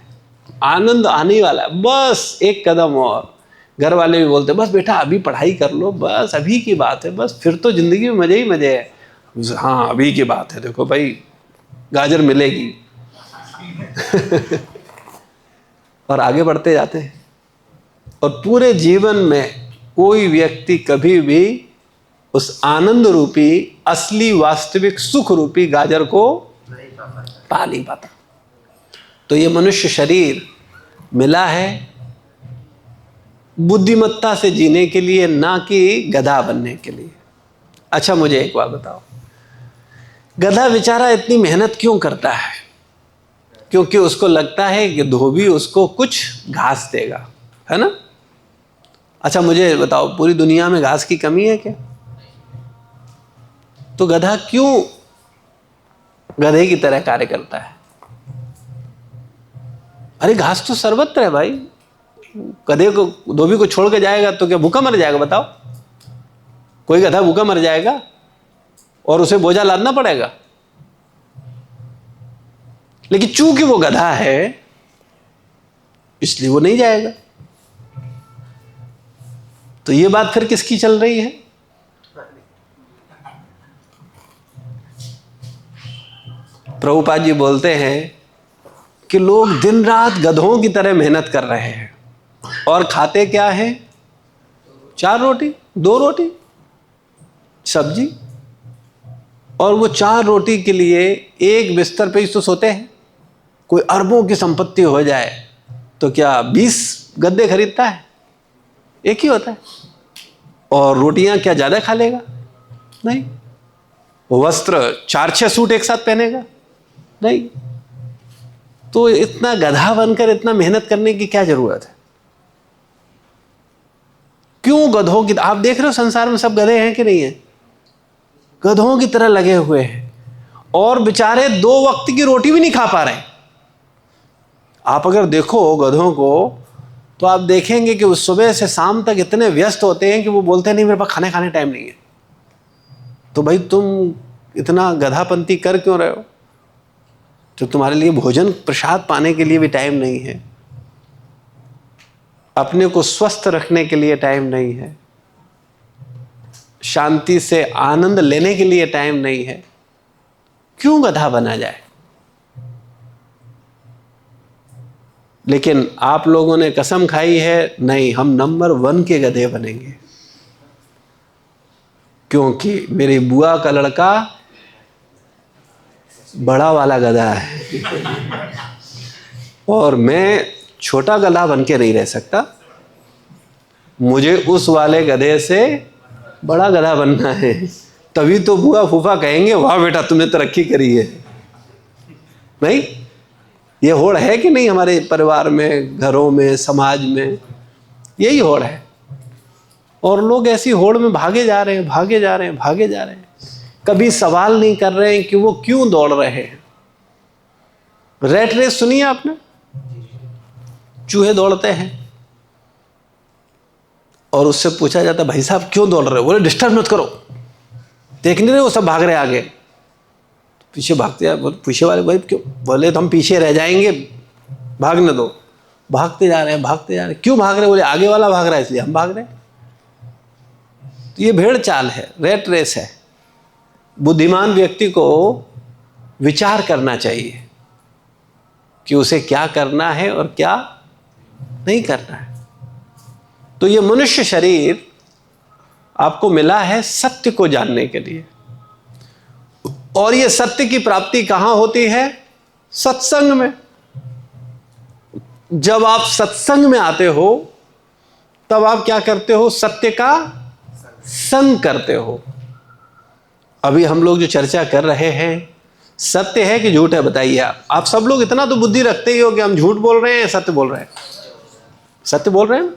आनंद आने वाला है, बस एक कदम और। घर वाले भी बोलते बस बेटा अभी पढ़ाई कर लो, बस अभी की बात है, बस फिर तो जिंदगी में मजे ही मजे है। हाँ अभी की बात है, देखो भाई गाजर मिलेगी और आगे बढ़ते जाते हैं। और पूरे जीवन में कोई व्यक्ति कभी भी उस आनंद रूपी असली वास्तविक सुख रूपी गाजर को पा नहीं पाता। तो ये मनुष्य शरीर मिला है बुद्धिमत्ता से जीने के लिए, ना कि गधा बनने के लिए। अच्छा मुझे एक बात बताओ, गधा बेचारा इतनी मेहनत क्यों करता है? क्योंकि उसको लगता है कि धोबी उसको कुछ घास देगा, है ना? अच्छा मुझे बताओ, पूरी दुनिया में घास की कमी है क्या? तो गधा क्यों गधे की तरह कार्य करता है? अरे घास तो सर्वत्र है भाई। गधे को, धोबी को छोड़ के जाएगा तो क्या भूखा मर जाएगा? बताओ, कोई गधा भूखा मर जाएगा और उसे बोझा लादना पड़ेगा? लेकिन चूंकि वो गधा है इसलिए वो नहीं जाएगा। तो ये बात फिर किसकी चल रही है? प्रभुपाद जी बोलते हैं कि लोग दिन रात गधों की तरह मेहनत कर रहे हैं और खाते क्या है? 4 रोटी, 2 रोटी, सब्जी। और वो 4 रोटी के लिए एक बिस्तर पे ही तो सोते हैं। कोई अरबों की संपत्ति हो जाए तो क्या 20 गद्दे खरीदता है? एक ही होता है। और रोटियां क्या ज्यादा खा लेगा? नहीं। वस्त्र 4-6 सूट एक साथ पहनेगा? नहीं। तो इतना गधा बनकर इतना मेहनत करने की क्या जरूरत है? क्यों गधों की, आप देख रहे हो संसार में सब गधे हैं कि नहीं है? गधों की तरह लगे हुए हैं और बेचारे 2 वक्त की रोटी भी नहीं खा पा रहे। आप अगर देखो गधों को तो आप देखेंगे कि वो सुबह से शाम तक इतने व्यस्त होते हैं कि वो बोलते हैं नहीं मेरे पास खाने टाइम नहीं है। तो भाई तुम इतना गधापंती कर क्यों रहे हो? तो तुम्हारे लिए भोजन प्रसाद पाने के लिए भी टाइम नहीं है, अपने को स्वस्थ रखने के लिए टाइम नहीं है, शांति से आनंद लेने के लिए टाइम नहीं है। क्यों गधा बना जाए? लेकिन आप लोगों ने कसम खाई है, नहीं हम नंबर 1 के गधे बनेंगे, क्योंकि मेरी बुआ का लड़का बड़ा वाला गधा है और मैं छोटा गधा बन के नहीं रह सकता। मुझे उस वाले गधे से बड़ा गधा बनना है। तभी तो बुआ फूफा कहेंगे वाह बेटा तुमने तरक्की करी है। नहीं, ये होड़ है कि नहीं? हमारे परिवार में, घरों में, समाज में यही होड़ है। और लोग ऐसी होड़ में भागे जा रहे हैं, भागे जा रहे हैं, भागे जा रहे हैं। कभी सवाल नहीं कर रहे हैं कि वो क्यों दौड़ रहे हैं। रैट रेस सुनी है आपने? चूहे दौड़ते हैं और उससे पूछा जाता भाई साहब क्यों दौड़ रहे हो? बोले डिस्टर्ब मत करो, देख नहीं रहे वो सब भाग रहे आगे। पीछे भागते हैं, पीछे वाले भाई क्यों? बोले तो हम पीछे रह जाएंगे, भागने दो। भागते जा रहे हैं, भागते जा रहे हैं। क्यों भाग रहे? बोले आगे वाला भाग रहा है इसलिए हम भाग रहे हैं। तो ये भेड़ चाल है, रैट रेस है। बुद्धिमान व्यक्ति को विचार करना चाहिए कि उसे क्या करना है और क्या नहीं करना है। तो ये मनुष्य शरीर आपको मिला है सत्य को जानने के लिए, और ये सत्य की प्राप्ति कहां होती है? सत्संग में। जब आप सत्संग में आते हो तब आप क्या करते हो? सत्य का संग करते हो। अभी हम लोग जो चर्चा कर रहे हैं सत्य है कि झूठ है? बताइए आप सब लोग इतना तो बुद्धि रखते ही हो कि हम झूठ बोल रहे हैं या सत्य बोल रहे हैं? सत्य बोल रहे हैं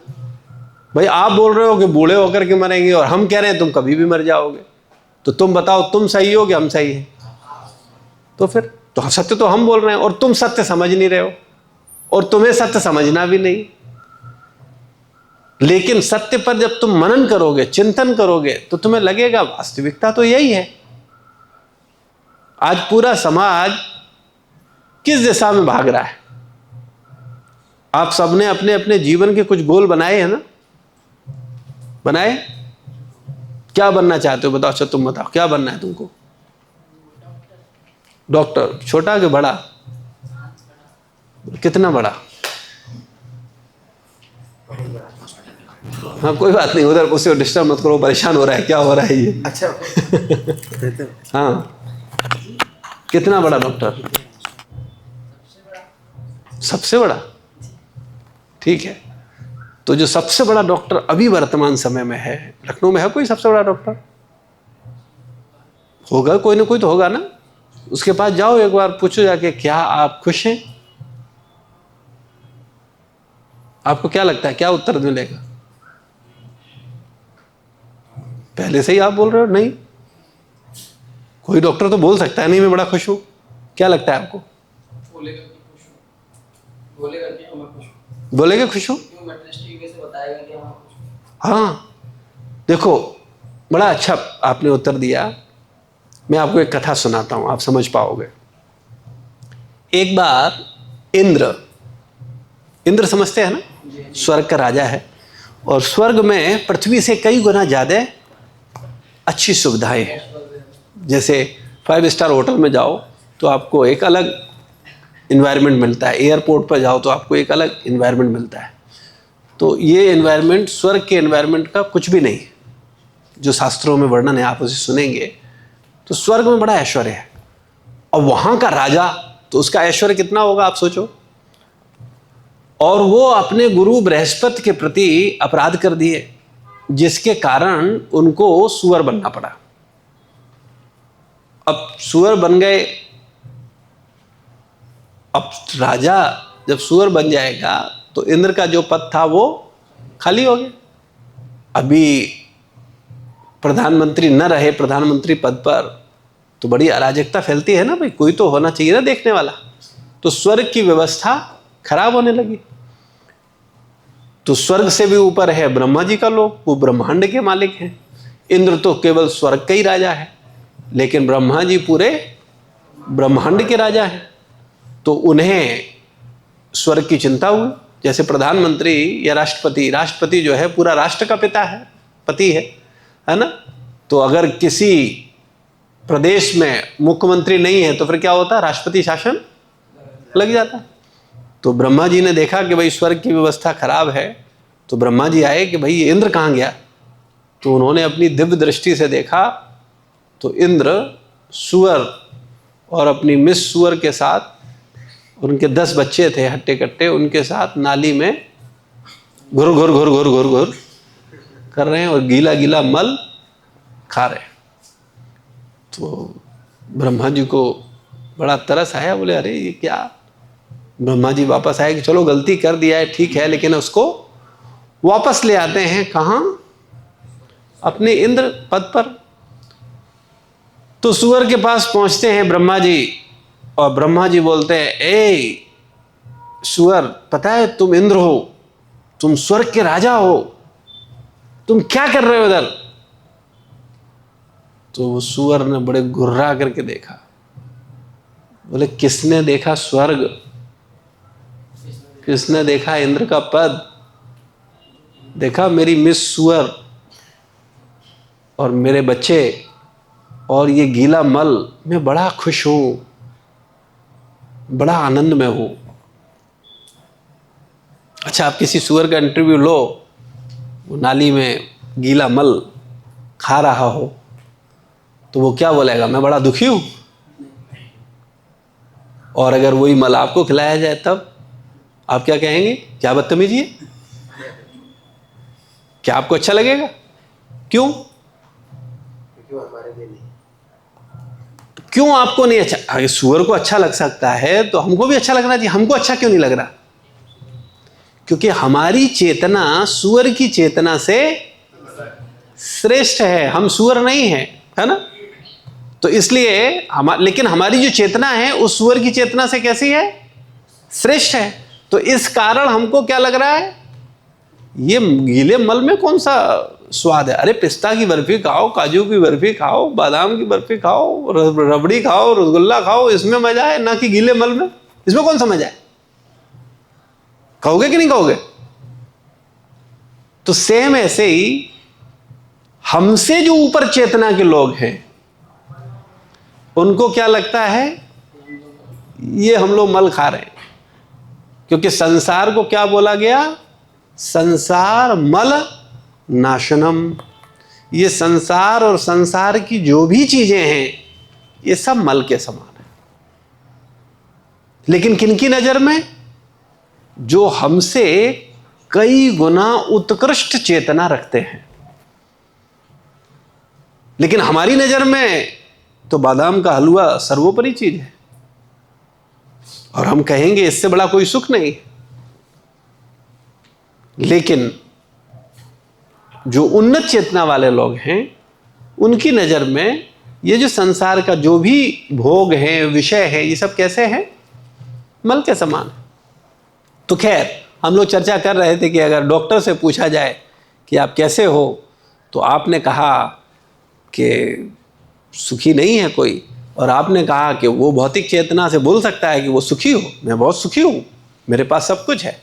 भाई। आप बोल रहे हो कि बूढ़े होकर के मरेंगे और हम कह रहे हैं तुम कभी भी मर जाओगे। तो तुम बताओ तुम सही हो कि हम सही हैं? तो फिर तो सत्य तो हम बोल रहे हैं और तुम सत्य समझ नहीं रहे हो और तुम्हें सत्य समझना भी नहीं। लेकिन सत्य पर जब तुम मनन करोगे, चिंतन करोगे, तो तुम्हें लगेगा वास्तविकता तो यही है। आज पूरा समाज किस दिशा में भाग रहा है? आप सबने अपने अपने जीवन के कुछ गोल बनाए हैं ना? बनाए? क्या बनना चाहते हो बताओ? अच्छा तुम बताओ, क्या बनना है तुमको? डॉक्टर। छोटा कि बड़ा? कितना बड़ा? हाँ कोई बात नहीं, उधर उसे डिस्टर्ब मत करो, परेशान हो रहा है, क्या हो रहा है ये? अच्छा हाँ कितना बड़ा डॉक्टर? सबसे बड़ा? ठीक है, तो जो सबसे बड़ा डॉक्टर अभी वर्तमान समय में है, लखनऊ में है कोई सबसे बड़ा डॉक्टर? होगा, कोई ना कोई तो होगा ना। उसके पास जाओ, एक बार पूछो जाके, क्या आप खुश हैं? आपको क्या लगता है, क्या उत्तर मिलेगा? पहले से ही आप बोल रहे हो नहीं। कोई डॉक्टर तो बोल सकता है नहीं मैं बड़ा खुश हूं। क्या लगता है आपको? बोलेगा कि खुश हूँ, बोलेगा कि मैं खुश हूँ, बोलेगा खुश हूं? क्यों मेटलिस्ट टीवी से बताएगा कि मैं खुश हूँ। हाँ देखो, बड़ा अच्छा आपने उत्तर दिया। मैं आपको एक कथा सुनाता हूं, आप समझ पाओगे। एक बार इंद्र समझते हैं ना, स्वर्ग का राजा है, और स्वर्ग में पृथ्वी से कई गुना ज्यादा अच्छी सुविधाएं हैं। जैसे 5 स्टार होटल में जाओ तो आपको एक अलग इन्वायरमेंट मिलता है, एयरपोर्ट पर जाओ तो आपको एक अलग इन्वायरमेंट मिलता है। तो ये इन्वायरमेंट स्वर्ग के इन्वायरमेंट का कुछ भी नहीं, जो शास्त्रों में वर्णन है आप उसे सुनेंगे। तो स्वर्ग में बड़ा ऐश्वर्य है, और वहां का राजा, तो उसका ऐश्वर्य कितना होगा आप सोचो। और वो अपने गुरु बृहस्पति के प्रति अपराध कर दिए, जिसके कारण उनको सुअर बनना पड़ा। अब सुअर बन गए, अब राजा जब सुअर बन जाएगा तो इंद्र का जो पद था वो खाली हो गया। अभी प्रधानमंत्री न रहे प्रधानमंत्री पद पर तो बड़ी अराजकता फैलती है ना भाई, कोई तो होना चाहिए ना देखने वाला। तो स्वर्ग की व्यवस्था खराब होने लगी। तो स्वर्ग से भी ऊपर है ब्रह्मा जी का लोक, वो ब्रह्मांड के मालिक हैं। इंद्र तो केवल स्वर्ग का ही राजा है, लेकिन ब्रह्मा जी पूरे ब्रह्मांड के राजा हैं। तो उन्हें स्वर्ग की चिंता हुई। जैसे प्रधानमंत्री या राष्ट्रपति जो है पूरा राष्ट्र का पिता है, पति है ना। तो अगर किसी प्रदेश में मुख्यमंत्री नहीं है तो फिर क्या होता है, राष्ट्रपति शासन लग जाता। तो ब्रह्मा जी ने देखा कि भाई स्वर्ग की व्यवस्था खराब है, तो ब्रह्मा जी आए कि भाई ये इंद्र कहाँ गया। तो उन्होंने अपनी दिव्य दृष्टि से देखा तो इंद्र सुअर और अपनी मिस सुअर के साथ, उनके 10 बच्चे थे हट्टे कट्टे, उनके साथ नाली में घुर घुर घुर घुर घुर घुर कर रहे हैं और गीला गीला मल खा रहे हैं। तो ब्रह्मा जी को बड़ा तरस आया, बोले अरे ये क्या। ब्रह्मा जी वापस आए कि चलो गलती कर दिया है ठीक है, लेकिन उसको वापस ले आते हैं कहाँ, अपने इंद्र पद पर। तो सुअर के पास पहुंचते हैं ब्रह्मा जी, और ब्रह्मा जी बोलते हैं ए सुअर, पता है तुम इंद्र हो, तुम स्वर्ग के राजा हो, तुम क्या कर रहे हो इधर। तो वो सुअर ने बड़े घुर्रा करके देखा, बोले किसने देखा स्वर्ग, किसने देखा इंद्र का पद, देखा मेरी मिस सुअर और मेरे बच्चे और ये गीला मल, मैं बड़ा खुश हूं, बड़ा आनंद में हूं। अच्छा आप किसी सुअर का इंटरव्यू लो, वो नाली में गीला मल खा रहा हो, तो वो क्या बोलेगा, मैं बड़ा दुखी हूं। और अगर वही मल आपको खिलाया जाए तब आप क्या कहेंगे, क्या बदतमीजी है, क्या आपको अच्छा लगेगा? क्यों? क्यों आपको नहीं अच्छा? अगर सुअर को अच्छा लग सकता है तो हमको भी अच्छा लगना चाहिए। हमको अच्छा क्यों नहीं लग रहा? क्योंकि हमारी चेतना सुअर की चेतना से श्रेष्ठ है, हम सुअर नहीं है, है ना। तो इसलिए लेकिन हमारी जो चेतना है उस सुअर की चेतना से कैसी है, श्रेष्ठ है। तो इस कारण हमको क्या लग रहा है, ये गीले मल में कौन सा स्वाद है? अरे पिस्ता की बर्फी खाओ, काजू की बर्फी खाओ, बादाम की बर्फी खाओ, रबड़ी खाओ, रसगुल्ला खाओ, इसमें मजा है, ना कि गीले मल में। इसमें कौन सा मजा है? कहोगे कि नहीं कहोगे? तो सेम ऐसे ही हमसे जो ऊपर चेतना के लोग हैं, उनको क्या लगता है? ये हम लोग मल खा रहे हैं, क्योंकि संसार को क्या बोला गया? संसार मल नाशनम। ये संसार और संसार की जो भी चीजें हैं, ये सब मल के समान है। लेकिन किनकी नजर में? जो हमसे कई गुना उत्कृष्ट चेतना रखते हैं। लेकिन हमारी नजर में तो बादाम का हलवा सर्वोपरि चीज है, और हम कहेंगे इससे बड़ा कोई सुख नहीं। लेकिन जो उन्नत चेतना वाले लोग हैं, उनकी नजर में ये जो संसार का जो भी भोग है, विषय है, ये सब कैसे हैं? मल के समान। तो खैर, हम लोग चर्चा कर रहे थे कि अगर डॉक्टर से पूछा जाए कि आप कैसे हो, तो आपने कहा कि सुखी नहीं है कोई, और आपने कहा कि वो भौतिक चेतना से बोल सकता है कि वो सुखी हो, मैं बहुत सुखी हूं, मेरे पास सब कुछ है।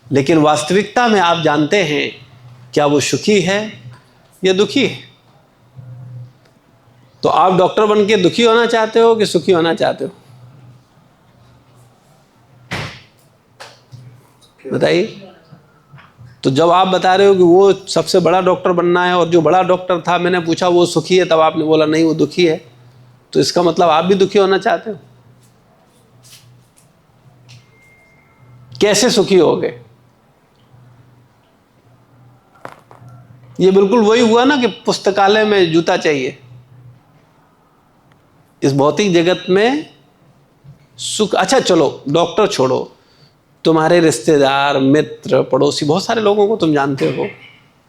लेकिन वास्तविकता में आप जानते हैं क्या वो सुखी है या दुखी है? तो आप डॉक्टर बन के दुखी होना चाहते हो कि सुखी होना चाहते हो? बताइए। तो जब आप बता रहे हो कि वो सबसे बड़ा डॉक्टर बनना है, और जो बड़ा डॉक्टर था, मैंने पूछा वो सुखी है, तब आपने बोला नहीं वो दुखी है, तो इसका मतलब आप भी दुखी होना चाहते हो? कैसे सुखी होगे? ये बिल्कुल वही हुआ ना कि पुस्तकालय में जूता चाहिए। इस भौतिक जगत में सुख, अच्छा चलो डॉक्टर छोड़ो, तुम्हारे रिश्तेदार, मित्र, पड़ोसी, बहुत सारे लोगों को तुम जानते हो,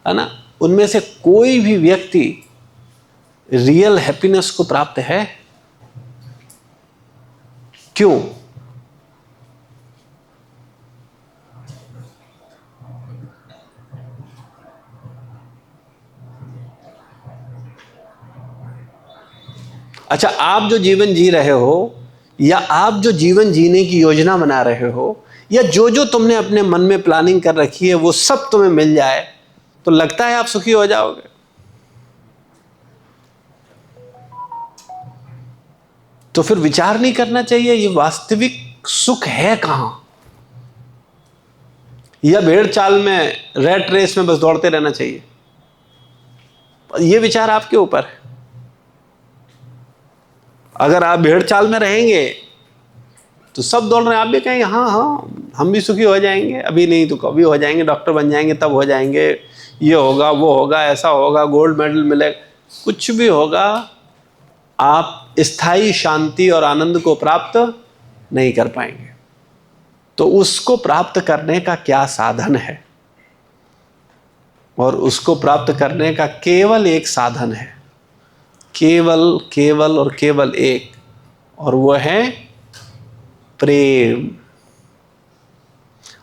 है ना? उनमें से कोई भी व्यक्ति रियल हैप्पीनेस को प्राप्त है? क्यों? अच्छा, आप जो जीवन जी रहे हो, या आप जो जीवन जीने की योजना बना रहे हो, या जो जो तुमने अपने मन में प्लानिंग कर रखी है, वो सब तुम्हें मिल जाए, तो लगता है आप सुखी हो जाओगे? तो फिर विचार नहीं करना चाहिए ये वास्तविक सुख है कहां? या भेड़ चाल में, रैट रेस में बस दौड़ते रहना चाहिए? ये विचार आपके ऊपर है। अगर आप भेड़ चाल में रहेंगे तो सब दौड़ रहे हैं, आप भी कहेंगे हाँ हाँ हम भी सुखी हो जाएंगे, अभी नहीं तो कभी हो जाएंगे, डॉक्टर बन जाएंगे तब हो जाएंगे, ये होगा वो होगा, ऐसा होगा, गोल्ड मेडल मिलेगा, कुछ भी होगा, आप स्थायी शांति और आनंद को प्राप्त नहीं कर पाएंगे। तो उसको प्राप्त करने का क्या साधन है? और उसको प्राप्त करने का केवल एक साधन है, केवल केवल और केवल एक, और वह है प्रेम।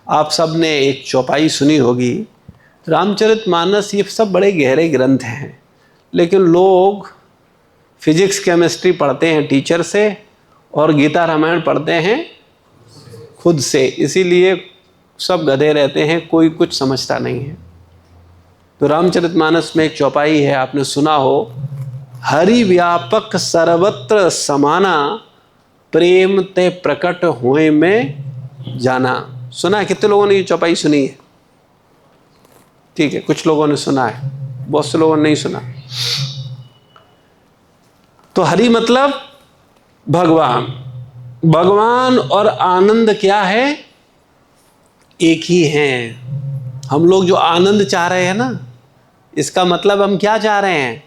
आप सब ने एक चौपाई सुनी होगी, रामचरितमानस, ये सब बड़े गहरे ग्रंथ हैं, लेकिन लोग फिजिक्स केमिस्ट्री पढ़ते हैं टीचर से, और गीता रामायण पढ़ते हैं खुद से, इसीलिए सब गधे रहते हैं, कोई कुछ समझता नहीं है। तो रामचरितमानस में एक चौपाई है, आपने सुना हो, हरि व्यापक सर्वत्र समाना, प्रेम ते प्रकट हुए में जाना। सुना है? कितने लोगों ने ये चौपाई सुनी है? ठीक है, कुछ लोगों ने सुना है, बहुत से लोगों ने नहीं सुना। तो हरि मतलब भगवान, भगवान और आनंद क्या है? एक ही हैं। हम लोग जो आनंद चाह रहे हैं ना, इसका मतलब हम क्या चाह रहे हैं?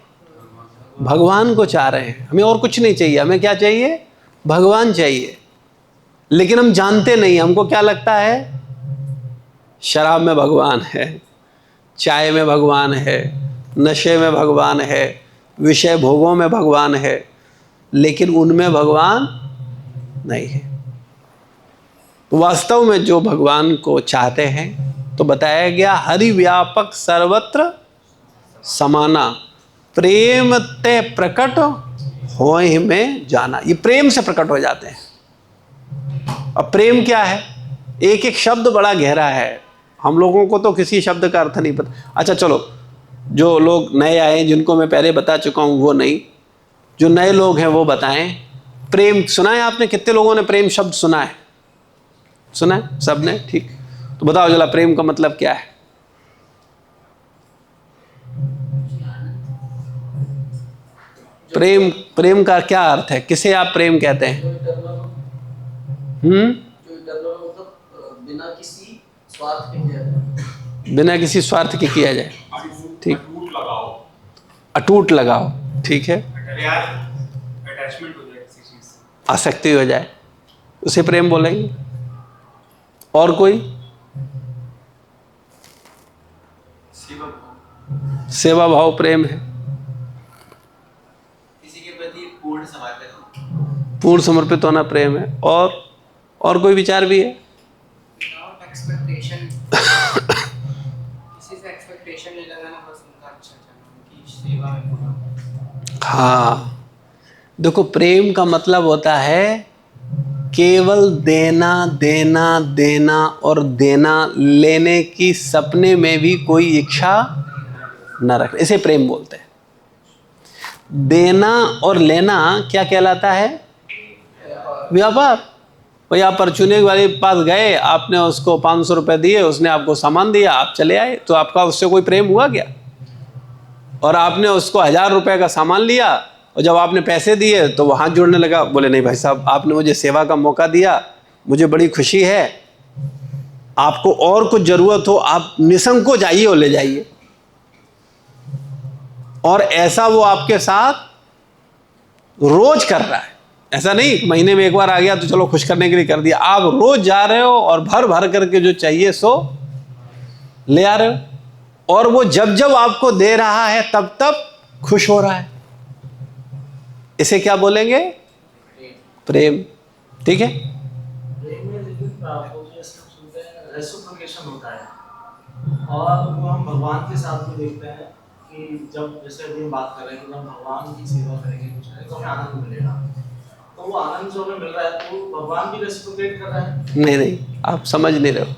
भगवान को चाह रहे हैं। हमें और कुछ नहीं चाहिए, हमें क्या चाहिए? भगवान चाहिए। लेकिन हम जानते नहीं, हमको क्या लगता है? शराब में भगवान है, चाय में भगवान है, नशे में भगवान है, विषय भोगों में भगवान है, लेकिन उनमें भगवान नहीं है। वास्तव में जो भगवान को चाहते हैं, तो बताया गया हरि व्यापक सर्वत्र समाना, प्रेम ते प्रकट होय में जाना। ये प्रेम से प्रकट हो जाते हैं। अब प्रेम क्या है? एक एक शब्द बड़ा गहरा है, हम लोगों को तो किसी शब्द का अर्थ नहीं पता। अच्छा चलो, जो लोग नए आए जिनको मैं पहले बता चुका हूं वो नहीं, जो नए लोग हैं वो बताएं। प्रेम सुना है आपने? कितने लोगों ने प्रेम शब्द सुना है? सुना है सबने? ठीक, तो बताओ जरा प्रेम का मतलब क्या है? प्रेम, प्रेम का क्या अर्थ है? किसे आप प्रेम कहते हैं? बिना किसी स्वार्थ के किया जाए। बिना किसी स्वार्थ के किया जाए। ठीक, अटूट लगाओ। अटूट लगाओ, ठीक है। अटैचमेंट हो जाए किसी चीज से, आसक्ति हो जाए, उसे प्रेम बोलेंगे। और कोई? सेवा भाव प्रेम है। किसी के प्रति पूर्ण समर्पित हो, पूर्ण समर्पित होना प्रेम है। और कोई विचार भी है? विदाउट एक्सपेक्टेशन, किसी से एक्सपेक्टेशन नहीं लगाना, बस उनका अच्छा करना, उनकी सेवा में पूरा। हाँ, देखो प्रेम का मतलब होता है केवल देना देना देना और देना, लेने की सपने में भी कोई इच्छा न रखना, इसे प्रेम बोलते हैं। देना और लेना क्या कहलाता है? व्यापार। भाई आप परचूने वाले के पास गए, आपने उसको 500 रुपये दिए, उसने आपको सामान दिया, आप चले आए, तो आपका उससे कोई प्रेम हुआ क्या? और आपने उसको 1000 रुपये का सामान लिया और जब आपने पैसे दिए तो वो हाथ जोड़ने लगा, बोले नहीं भाई साहब आपने मुझे सेवा का मौका दिया, मुझे बड़ी खुशी है, आपको और कुछ ज़रूरत हो आप निसंकोच आइए और ले जाइए। और ऐसा वो आपके साथ रोज कर रहा है, ऐसा नहीं महीने में एक बार आ गया तो चलो खुश करने के लिए कर दिया। आप रोज जा रहे हो और भर भर करके जो चाहिए सो ले आ रहे हो, और वो जब जब आपको दे रहा है तब तब खुश हो रहा है। इसे क्या बोलेंगे? प्रेम। ठीक है। प्रेम में लेकिन वो जो सुनते हैं रेसिप्रोकेशन होता है, और वो हम भगवान के साथ भी देखते हैं कि जब जैसे अभी हम बात कर रहे हैं कि हम भगवान की सेवा करेंगे कुछ करेंगे तो हमें आनंद मिलेगा, तो वो आनंद जो हमें मिल रहा है तो भगवान भी रेसिप्रोकेट कर रहा है। नहीं, आप समझ नहीं रहे हो।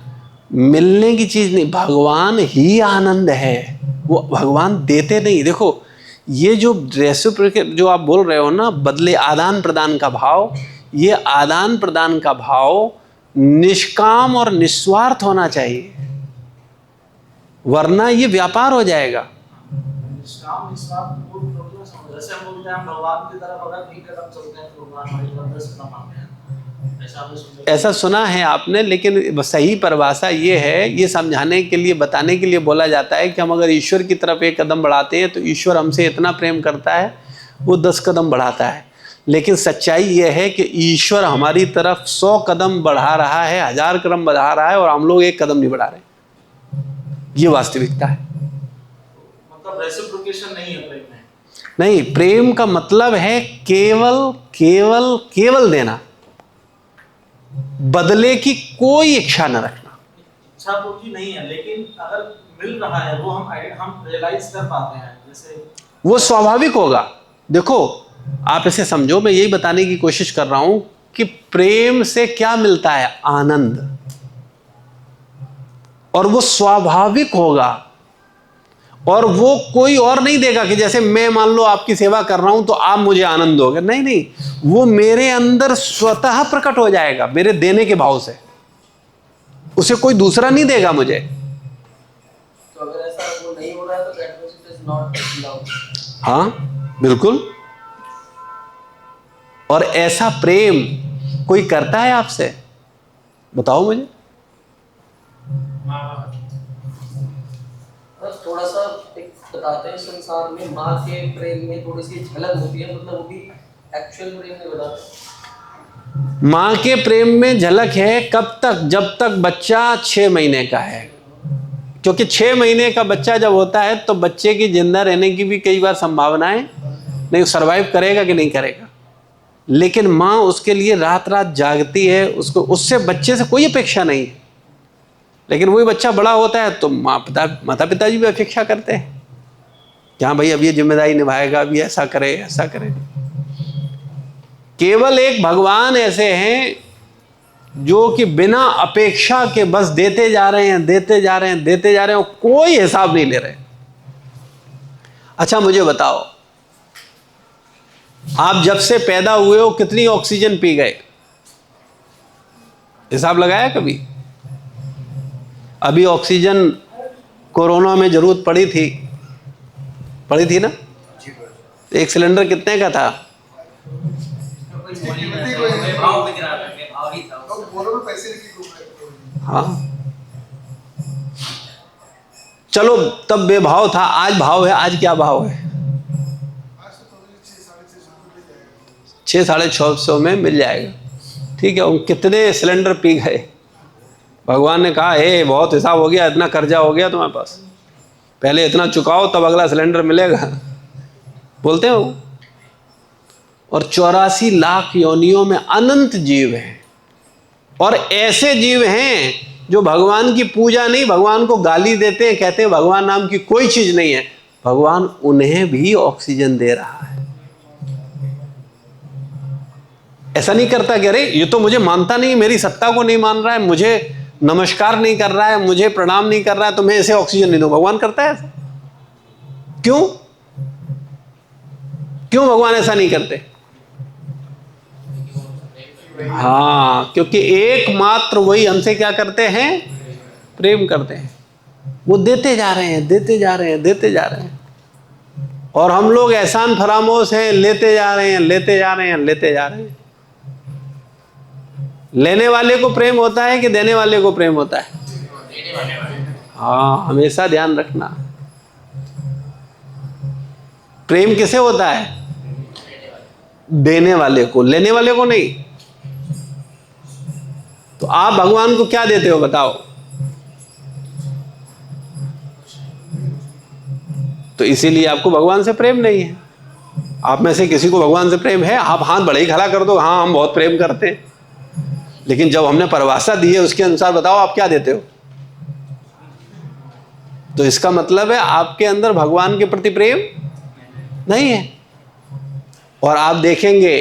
मिलने की चीज नहीं, भगवान ही आनंद है, वो भगवान देते नहीं। देखो ये जो रेसिप्रोकेट जो आप बोल रहे हो ना, बदले आदान प्रदान का भाव, ये आदान प्रदान का भाव निष्काम और निस्वार्थ होना चाहिए, वरना ये व्यापार हो जाएगा। जैसे हम बोलते हैं हम भगवान की तरफ अगर 1 कदम चलते हैं तो भगवान हमारी तरफ 10 कदम आते हैं, ऐसा सुना है आपने। लेकिन सही परिभाषा ये है, ये समझाने के लिए बताने के लिए बोला जाता है कि हम अगर ईश्वर की तरफ 1 कदम बढ़ाते हैं तो ईश्वर हमसे इतना प्रेम करता है वो 10 कदम बढ़ाता है। लेकिन सच्चाई ये है कि ईश्वर हमारी तरफ 100 कदम बढ़ा रहा है, 1000 कदम बढ़ा रहा है, और हम लोग 1 कदम नहीं बढ़ा रहे। ये वास्तविकता है। मतलब रेसिप्रोकेशन नहीं है प्रेम में। नहीं, प्रेम का मतलब है केवल केवल केवल देना, बदले की कोई इच्छा न रखना। इच्छा तो की नहीं है, लेकिन अगर मिल रहा है वो हम रियलाइज कर पाते हैं, जैसे वो स्वाभाविक होगा। देखो आप इसे समझो, मैं यही बताने की कोशिश कर रहा हूं कि प्रेम से क्या मिलता है? आनंद। और वो स्वाभाविक होगा, और वो कोई और नहीं देगा कि जैसे मैं मान लो आपकी सेवा कर रहा हूं तो आप मुझे आनंद दोगे। नहीं नहीं, वो मेरे अंदर स्वतः प्रकट हो जाएगा मेरे देने के भाव से, उसे कोई दूसरा नहीं देगा मुझे। तो अगर ऐसा वो नहीं हो रहा है तो that means it is not love. हाँ बिल्कुल। और ऐसा प्रेम कोई करता है आपसे? बताओ मुझे। बस थोड़ा सा एक बताते हैं, संसार में माँ के प्रेम में थोड़ी सी झलक होती है, मतलब वो भी एक्चुअल प्रेम नहीं बताते। माँ के प्रेम में झलक है कब तक? जब तक बच्चा 6 महीने का है, क्योंकि 6 महीने का बच्चा जब होता है तो बच्चे की जिंदा रहने की भी कई बार संभावनाएं नहीं, सरवाइव करेगा कि नहीं करेगा, लेकिन माँ उसके लिए रात रात जागती है, उसको उससे बच्चे से कोई अपेक्षा नहीं है, लेकिन वही बच्चा बड़ा होता है तो माता पिता जी भी अपेक्षा करते हैं कि हाँ भाई अब ये जिम्मेदारी निभाएगा, अब ये ऐसा करे ऐसा करे। केवल एक भगवान ऐसे हैं जो कि बिना अपेक्षा के बस देते जा रहे हैं, देते जा रहे हैं, देते जा रहे हैं, कोई हिसाब नहीं ले रहे। अच्छा मुझे बताओ, आप जब से पैदा हुए हो कितनी ऑक्सीजन पी गए? हिसाब लगाया कभी? अभी ऑक्सीजन कोरोना में जरूरत पड़ी थी ना? एक सिलेंडर कितने का था? हाँ चलो तब बेभाव था, आज भाव है। आज क्या भाव है? 600-650 में मिल जाएगा। ठीक है, उन कितने सिलेंडर पी गए? भगवान ने कहा हे बहुत हिसाब हो गया, इतना कर्जा हो गया तुम्हारे पास, पहले इतना चुकाओ तब अगला सिलेंडर मिलेगा, बोलते हो। और 84 लाख योनियों में अनंत जीव हैं, और ऐसे जीव हैं जो भगवान की पूजा नहीं, भगवान को गाली देते हैं, कहते हैं भगवान नाम की कोई चीज नहीं है। भगवान उन्हें भी ऑक्सीजन दे रहा है। ऐसा नहीं करता कि अरे ये तो मुझे मानता नहीं, मेरी सत्ता को नहीं मान रहा है, मुझे नमस्कार नहीं कर रहा है, मुझे प्रणाम नहीं कर रहा है, तो मैं इसे ऑक्सीजन नहीं दूं। भगवान करता है ऐसा? क्यों भगवान ऐसा नहीं करते? हाँ, क्योंकि एकमात्र वही हमसे क्या करते हैं? प्रेम करते हैं। वो देते जा रहे हैं, देते जा रहे हैं, देते जा रहे हैं, और हम लोग एहसान फरामोश हैं, लेते जा रहे हैं, लेते जा रहे हैं, लेते जा रहे हैं। लेने वाले को प्रेम होता है कि देने वाले को प्रेम होता है? हाँ, हमेशा ध्यान रखना। प्रेम किसे होता है? देने वाले को, लेने वाले को नहीं। तो आप भगवान को क्या देते हो बताओ? तो इसीलिए आपको भगवान से प्रेम नहीं है। आप में से किसी को भगवान से प्रेम है? आप हाथ बड़े ही खड़ा कर दो, हाँ हम बहुत प्रेम करते हैं। लेकिन जब हमने परिभाषा दी है उसके अनुसार बताओ आप क्या देते हो? तो इसका मतलब है आपके अंदर भगवान के प्रति प्रेम नहीं है। और आप देखेंगे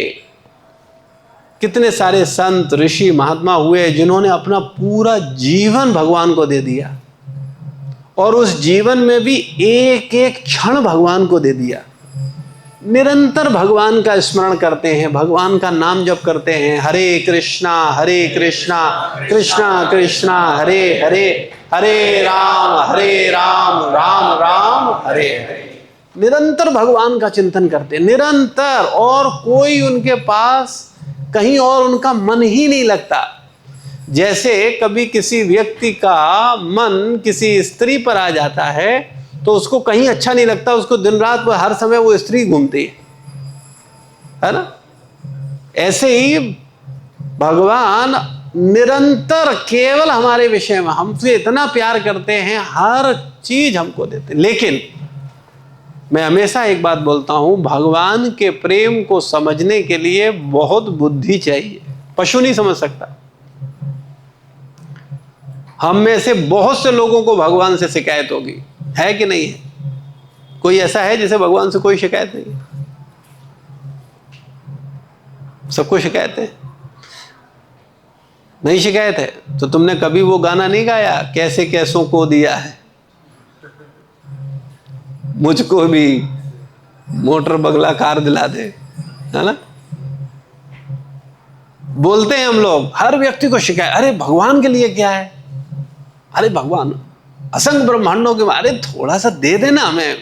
कितने सारे संत ऋषि महात्मा हुए जिन्होंने अपना पूरा जीवन भगवान को दे दिया, और उस जीवन में भी एक एक क्षण भगवान को दे दिया। निरंतर भगवान का स्मरण करते हैं, भगवान का नाम जप करते हैं, हरे कृष्णा कृष्णा कृष्णा हरे हरे, हरे राम राम राम हरे हरे। निरंतर भगवान का चिंतन करते हैं, निरंतर, और कोई उनके पास कहीं और उनका मन ही नहीं लगता। जैसे कभी किसी व्यक्ति का मन किसी स्त्री पर आ जाता है तो उसको कहीं अच्छा नहीं लगता, उसको दिन रात हर समय वो स्त्री घूमती है ना। ऐसे ही भगवान निरंतर केवल हमारे विषय में हमसे इतना प्यार करते हैं, हर चीज हमको देते हैं। लेकिन मैं हमेशा एक बात बोलता हूं, भगवान के प्रेम को समझने के लिए बहुत बुद्धि चाहिए, पशु नहीं समझ सकता। हम में से बहुत से लोगों को भगवान से शिकायत होगी, है कि नहीं है? कोई ऐसा है जिसे भगवान से कोई शिकायत नहीं? सबको शिकायत है। नहीं शिकायत है तो तुमने कभी वो गाना नहीं गाया, कैसे कैसों को दिया है मुझको भी मोटर बंगला कार दिला दे, है ना? बोलते हैं हम लोग, हर व्यक्ति को शिकायत। अरे भगवान के लिए क्या है? अरे भगवान असंख्य ब्रह्मांडों के, अरे थोड़ा सा दे देना हमें,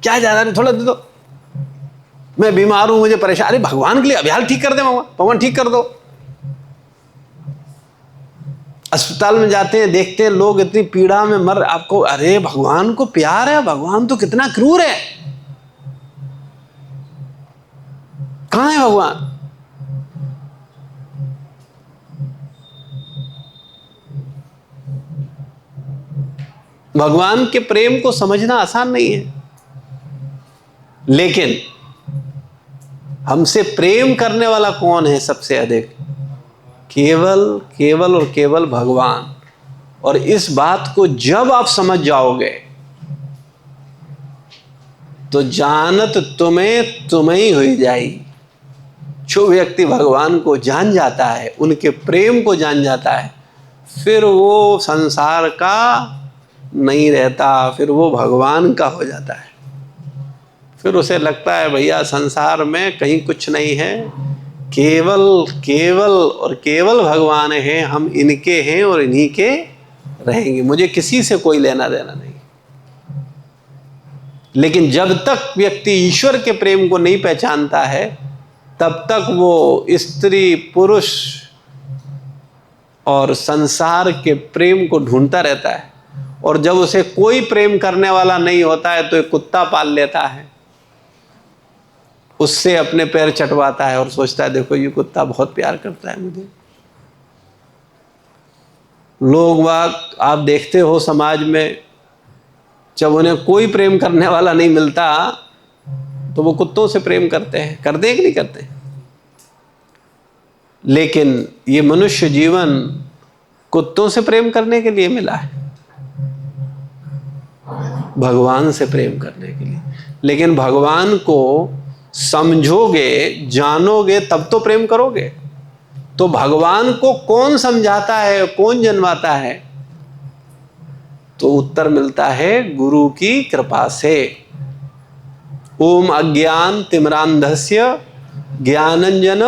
क्या ज्यादा नहीं, थोड़ा दे दो, मैं बीमार हूं मुझे परेशान, अरे भगवान के लिए अभी हाल ठीक कर दे, भगवान ठीक कर दो। अस्पताल में जाते हैं, देखते हैं लोग इतनी पीड़ा में मर, आपको अरे भगवान को प्यार है, भगवान तो कितना क्रूर है, कहां है भगवान? भगवान के प्रेम को समझना आसान नहीं है, लेकिन हमसे प्रेम करने वाला कौन है सबसे अधिक? केवल केवल और केवल भगवान। और इस बात को जब आप समझ जाओगे तो जानत तुम्हें ही हुई जाएगी। जो व्यक्ति भगवान को जान जाता है, उनके प्रेम को जान जाता है, फिर वो संसार का नहीं रहता, फिर वो भगवान का हो जाता है। फिर उसे लगता है भैया संसार में कहीं कुछ नहीं है, केवल और केवल भगवान हैं, हम इनके हैं और इन्हीं के रहेंगे, मुझे किसी से कोई लेना देना नहीं। लेकिन जब तक व्यक्ति ईश्वर के प्रेम को नहीं पहचानता है, तब तक वो स्त्री पुरुष और संसार के प्रेम को ढूंढता रहता है। और जब उसे कोई प्रेम करने वाला नहीं होता है तो एक कुत्ता पाल लेता है, उससे अपने पैर चटवाता है और सोचता है देखो ये कुत्ता बहुत प्यार करता है मुझे। लोग वाग आप देखते हो समाज में, जब उन्हें कोई प्रेम करने वाला नहीं मिलता तो वो कुत्तों से प्रेम करते हैं कि नहीं करते? लेकिन ये मनुष्य जीवन कुत्तों से प्रेम करने के लिए मिला है, भगवान से प्रेम करने के लिए। लेकिन भगवान को समझोगे, जानोगे, तब तो प्रेम करोगे। तो भगवान को कौन समझाता है, कौन जन्माता है? तो उत्तर मिलता है गुरु की कृपा से। ओम अज्ञान तिमिरांधस्य ज्ञानंजन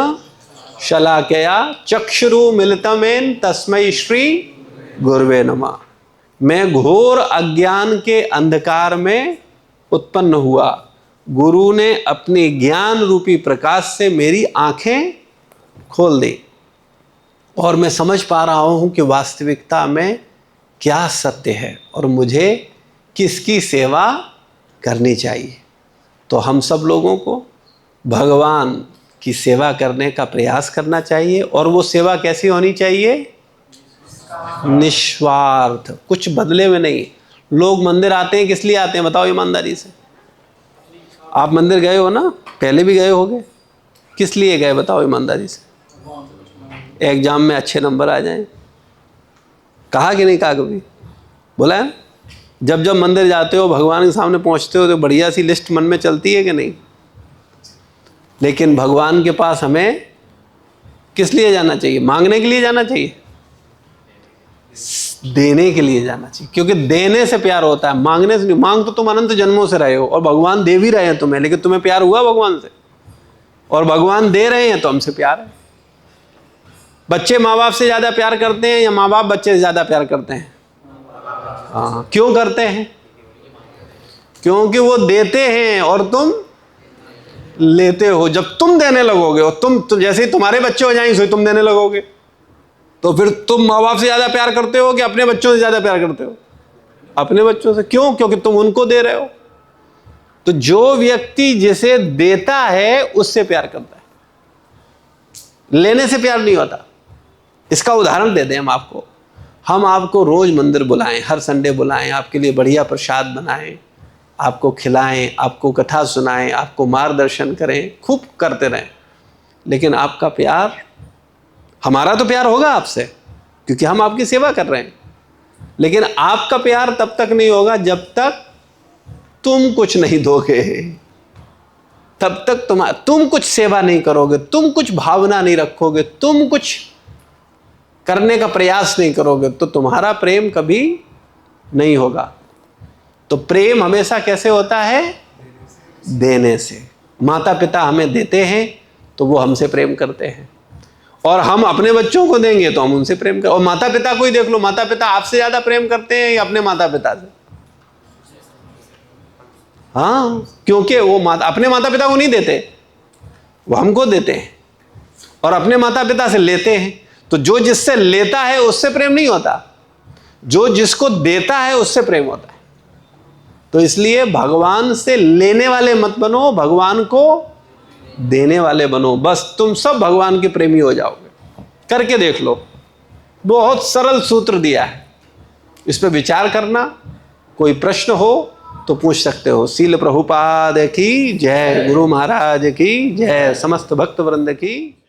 शलाकया चक्षुरु मिलितमेन तस्मै श्री गुरुवे नमः। मैं घोर अज्ञान के अंधकार में उत्पन्न हुआ, गुरु ने अपने ज्ञान रूपी प्रकाश से मेरी आंखें खोल दी और मैं समझ पा रहा हूं कि वास्तविकता में क्या सत्य है और मुझे किसकी सेवा करनी चाहिए। तो हम सब लोगों को भगवान की सेवा करने का प्रयास करना चाहिए। और वो सेवा कैसी होनी चाहिए? निस्वार्थ, कुछ बदले में नहीं। लोग मंदिर आते हैं, किस लिए आते हैं बताओ ईमानदारी से? आप मंदिर गए हो ना, पहले भी गए होगे, किस लिए गए बताओ ईमानदारी से? एग्जाम में अच्छे नंबर आ जाएं। कहा कि नहीं कहा कभी? बोला है? जब जब मंदिर जाते हो, भगवान के सामने पहुंचते हो, तो बढ़िया सी लिस्ट मन में चलती है कि नहीं? लेकिन भगवान के पास हमें किस लिए जाना चाहिए? मांगने के लिए जाना चाहिए? देने के लिए जाना चाहिए, क्योंकि देने से प्यार होता है, मांगने से नहीं। मांग तो तुम अनंत जन्मों से रहे हो और भगवान दे भी रहे हैं तुम्हें, लेकिन तुम्हें प्यार हुआ भगवान से? और भगवान दे रहे हैं तो हमसे प्यार है। बच्चे माँ बाप से ज्यादा प्यार करते हैं या माँ बाप बच्चे से ज्यादा प्यार करते हैं? हाँ, क्यों करते हैं? क्योंकि वो देते हैं और तुम लेते हो। जब तुम देने लगोगे और तुम जैसे ही तुम्हारे बच्चे हो जाएंगे सो तुम देने लगोगे, तो फिर तुम माँ बाप से ज्यादा प्यार करते हो कि अपने बच्चों से ज्यादा प्यार करते हो? अपने बच्चों से। क्यों? क्योंकि तुम उनको दे रहे हो। तो जो व्यक्ति जिसे देता है उससे प्यार करता है, लेने से प्यार नहीं होता। इसका उदाहरण दे दें हम आपको रोज मंदिर बुलाएं, हर संडे बुलाएं, आपके लिए बढ़िया प्रसाद बनाएं, आपको खिलाएं, आपको कथा सुनाएं, आपको मार्गदर्शन करें, खूब करते रहें। लेकिन आपका प्यार, हमारा तो प्यार होगा आपसे क्योंकि हम आपकी सेवा कर रहे हैं, लेकिन आपका प्यार तब तक नहीं होगा जब तक तुम कुछ नहीं दोगे, तब तक तुम कुछ सेवा नहीं करोगे, तुम कुछ भावना नहीं रखोगे, तुम कुछ करने का प्रयास नहीं करोगे, तो तुम्हारा प्रेम कभी नहीं होगा। तो प्रेम हमेशा कैसे होता है? देने से। माता पिता हमें देते हैं तो वो हमसे प्रेम करते हैं, और हम अपने बच्चों को देंगे तो हम उनसे प्रेम करें। और माता पिता को ही देख लो, माता पिता आपसे ज्यादा प्रेम करते हैं या अपने माता पिता से? हाँ, क्योंकि वो अपने माता पिता को नहीं देते, वो हमको देते हैं और अपने माता पिता से लेते हैं। तो जो जिससे लेता है उससे प्रेम नहीं होता, जो जिसको देता है उससे प्रेम होता है। तो इसलिए भगवान से लेने वाले मत बनो, भगवान को देने वाले बनो। बस तुम सब भगवान के प्रेमी हो जाओगे। करके देख लो, बहुत सरल सूत्र दिया है, इस पर विचार करना। कोई प्रश्न हो तो पूछ सकते हो। सील प्रभुपाद की जय, गुरु महाराज की जय, समस्त भक्त वृंद की।